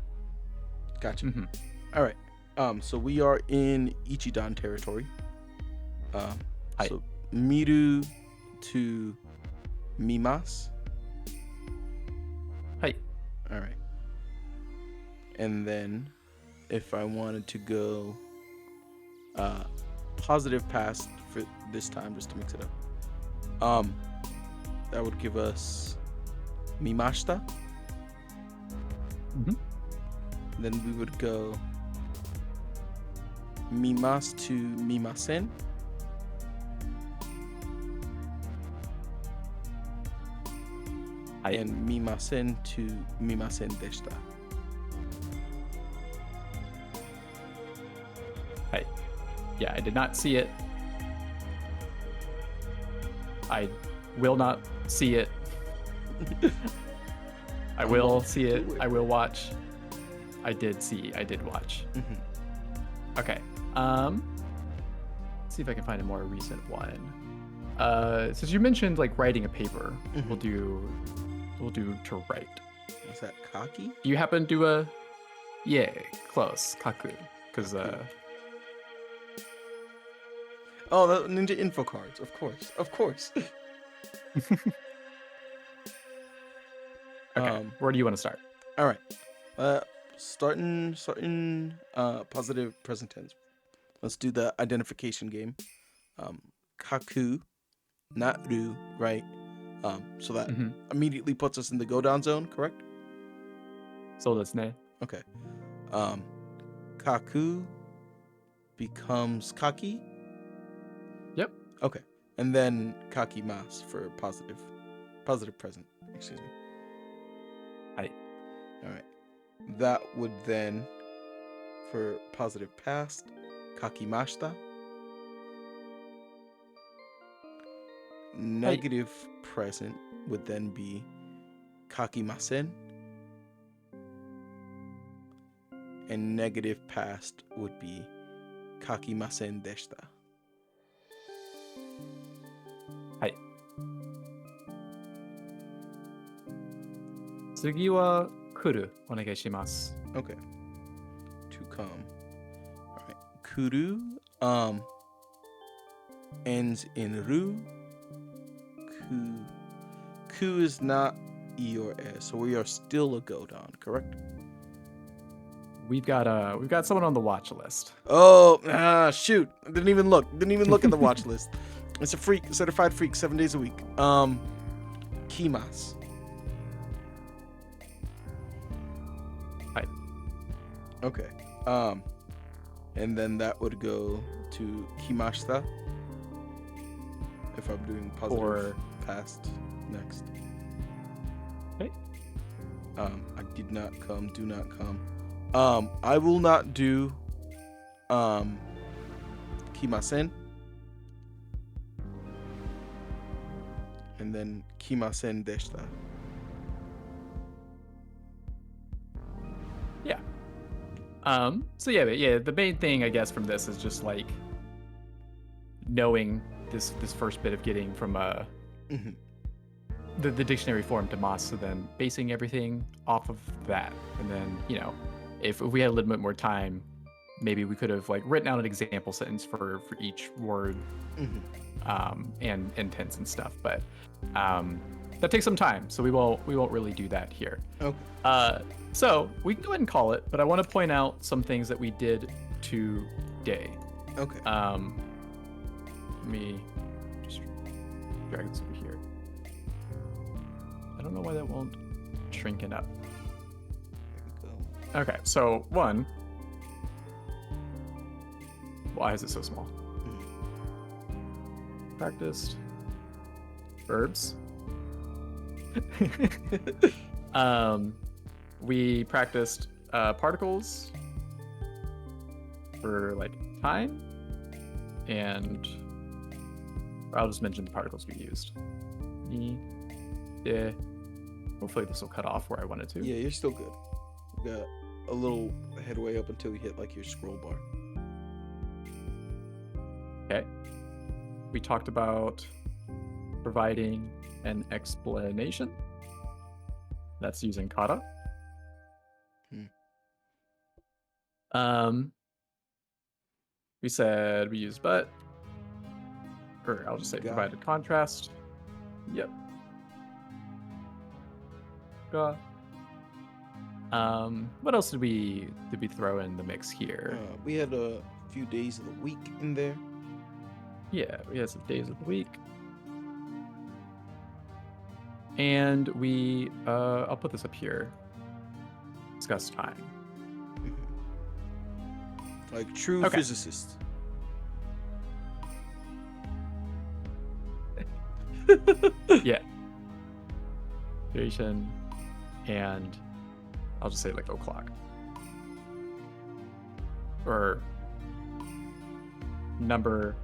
Gotcha. Mm-hmm. All right. So we are in Ichidan territory. So miru to mimasu. Hi. All right. And then if I wanted to go positive past for this time, just to mix it up, that would give us mimashita. Mm-hmm. Then we would go mimasu to mimasen. Hi. And mimasen to mimasen deshita. Hi. Yeah, I did not see it. I will not see it. I will see it. I will watch. I did watch. Mm-hmm. Okay. Let's see if I can find a more recent one. Since you mentioned like writing a paper, Mhm. we'll do to write. Is that kaki? Do you happen to yeah, close. Kaku. Because Oh, the ninja info cards, of course. okay. Where do you want to start? All right. Starting positive present tense. Let's do the identification game. Kaku, not ru, right? So that Mhm. immediately puts us in the go down zone, correct? So that's ne. Okay. Kaku becomes kaki. Yep. Okay. And then kaki mas for positive present. Excuse me. Hi. All right. That would then, for positive past, kakimashita. Negative present would then be kakimasen. And negative past would be kakimasen deshita. Hi. 次は来るお願いします。 Okay. To come. All right. Kuru ends in ru. Ku is not e or s, so we are still a godon, correct? We've got someone on the watch list. Oh, shoot. I didn't even look at the watch list. It's a freak, certified freak, 7 days a week. Kimas. Hi. Okay. And then that would go to Kimashita. If I'm doing positive Or past next. Okay. I did not come, do not come. I will not do Kimasen. And then Kimasen deshita. Yeah. So yeah, the main thing I guess from this is just like knowing this first bit of getting from Mhm. the dictionary form to mas, so then basing everything off of that. And then, if we had a little bit more time, maybe we could have like written out an example sentence for each word, Mhm. And tense and stuff. But that takes some time, so we won't really do that here. Okay. So we can go ahead and call it, but I want to point out some things that we did today. Okay. Let me just drag this over here. I don't know why that won't shrink it up. There we go. Okay, so one. Why is it so small? Practiced verbs. We practiced particles for like time, and I'll just mention the particles we used. Yeah. Hopefully this will cut off where I wanted to. Yeah, you're still good. You got a little headway up until you hit like your scroll bar. we talked about providing an explanation. That's using kata. We said we use but, or I'll just say provided contrast. Yep. Ga. What else did we throw in the mix here? We had a few days of the week in there. Yeah, we had some days of the week. And we, I'll put this up here. Discuss time. Like true physicists. Yeah. Duration, and I'll just say like o'clock. Or number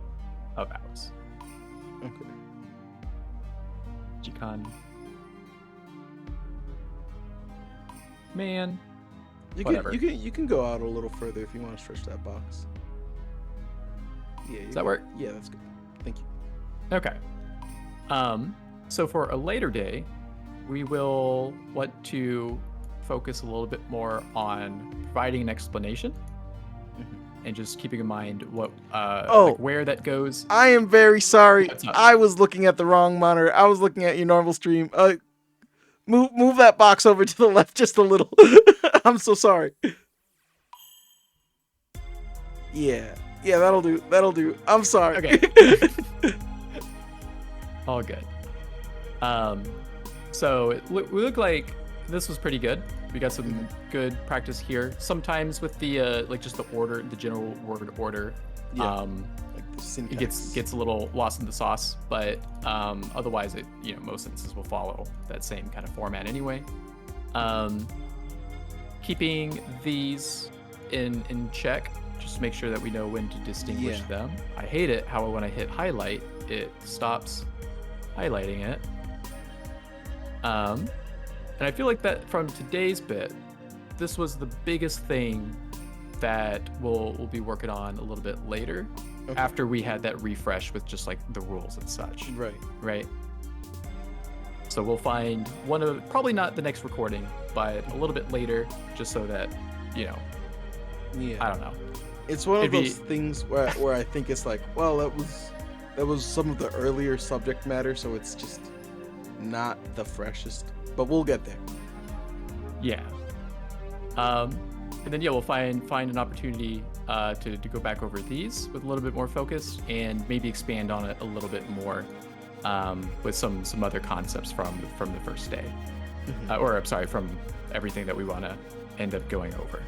of hours. Okay. Jikan. Man. You can go out a little further if you want to stretch that box. Yeah. Does that work? Yeah, that's good. Thank you. Okay. So for a later day, we will want to focus a little bit more on providing an explanation and just keeping in mind what like where that goes. I am very sorry. I was looking at the wrong monitor. I was looking at your normal stream. Move that box over to the left just a little. I'm so sorry. Yeah, that'll do. I'm sorry. Okay. All good. So we look like this was pretty good. We got some good practice here. Sometimes with the like just the order, the general word order, like the syntax. it gets a little lost in the sauce. But otherwise, most sentences will follow that same kind of format anyway. Keeping these in check, just to make sure that we know when to distinguish them. I hate it how when I hit highlight, it stops highlighting it. And I feel like that from today's bit, this was the biggest thing that we'll be working on a little bit later, after we had that refresh with just like the rules and such. Right. So we'll find one of, probably not the next recording, but a little bit later, just so that, I don't know. It's one of those things where I think it's like, well, that was some of the earlier subject matter, so it's just not the freshest, but we'll get there. Yeah. And then we'll find an opportunity to go back over these with a little bit more focus and maybe expand on it a little bit more with some other concepts from the first day, or I'm sorry, from everything that we want to end up going over.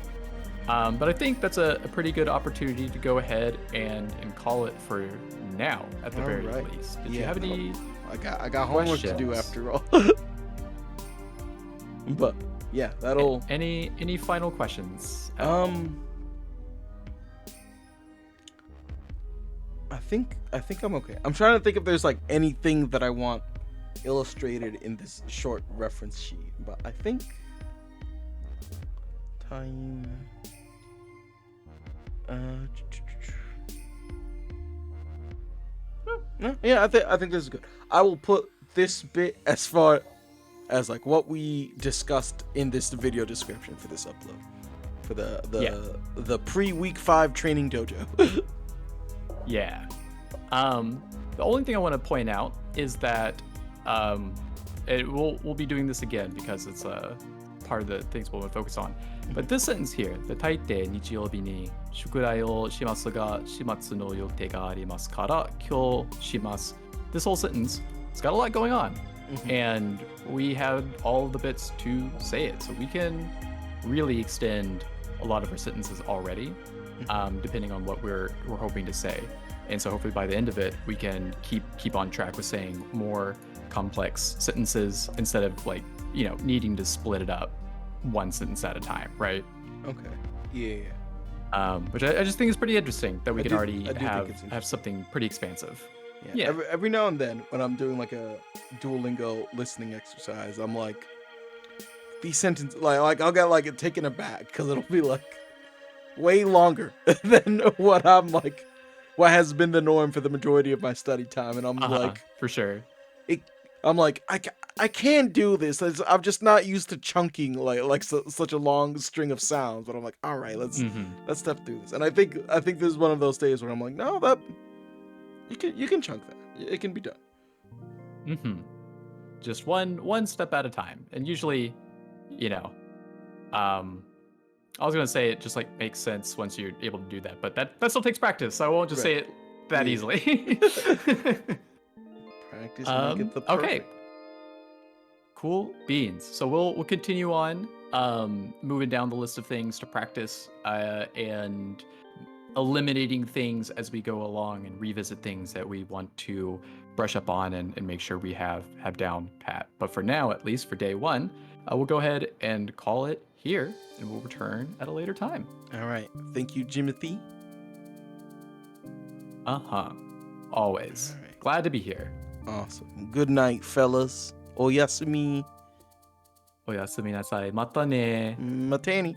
But I think that's a pretty good opportunity to go ahead and call it for now, at the very least. Did you have any? I got homework to do after all. But yeah, that'll. Any final questions? I think I'm okay. I'm trying to think if there's like anything that I want illustrated in this short reference sheet, but I think time. Yeah, I think this is good. I will put this bit as far as like what we discussed in this video description for this upload, for the pre-week 5 training dojo. Yeah. The only thing I want to point out is that we'll be doing this again because it's part of the things we'll focus on. But this sentence here, the taite nichiyobi ni shukurai o shimasu ga shimatsu no yote ga arimasu kara kyou shimasu. This whole sentence, it's got a lot going on. And we had all the bits to say it. So we can really extend a lot of our sentences already, depending on what we're hoping to say. And so hopefully by the end of it, we can keep on track with saying more complex sentences instead of like, needing to split it up one sentence at a time, right? Okay. Yeah. Which I just think is pretty interesting that we can already have something pretty expansive. Yeah. Every now and then when I'm doing like a Duolingo listening exercise, I'm like, these sentences, like I'll get like it taken aback because it'll be like way longer than what I'm like what has been the norm for the majority of my study time, and I'm like, for sure. it, I'm like, I can do this. I'm just not used to chunking such a long string of sounds. But I'm like, all right, let's step through this. And I think this is one of those days where I'm like, no, that you can chunk that. It can be done. Just one step at a time, and usually, you know, I was gonna say it just like makes sense once you're able to do that, but that still takes practice. So I won't just say it that easily. Practice make it the perfect. Okay. Cool beans. So we'll continue on, moving down the list of things to practice, and eliminating things as we go along, and revisit things that we want to brush up on and make sure we have down pat. But for now, at least for day one, we'll go ahead and call it here, and we'll return at a later time. All right. Thank you, Jimothy. Always. Right. Glad to be here. Awesome. Good night, fellas. Oyasumi. Oyasumi nasai. Mata ne. Matani.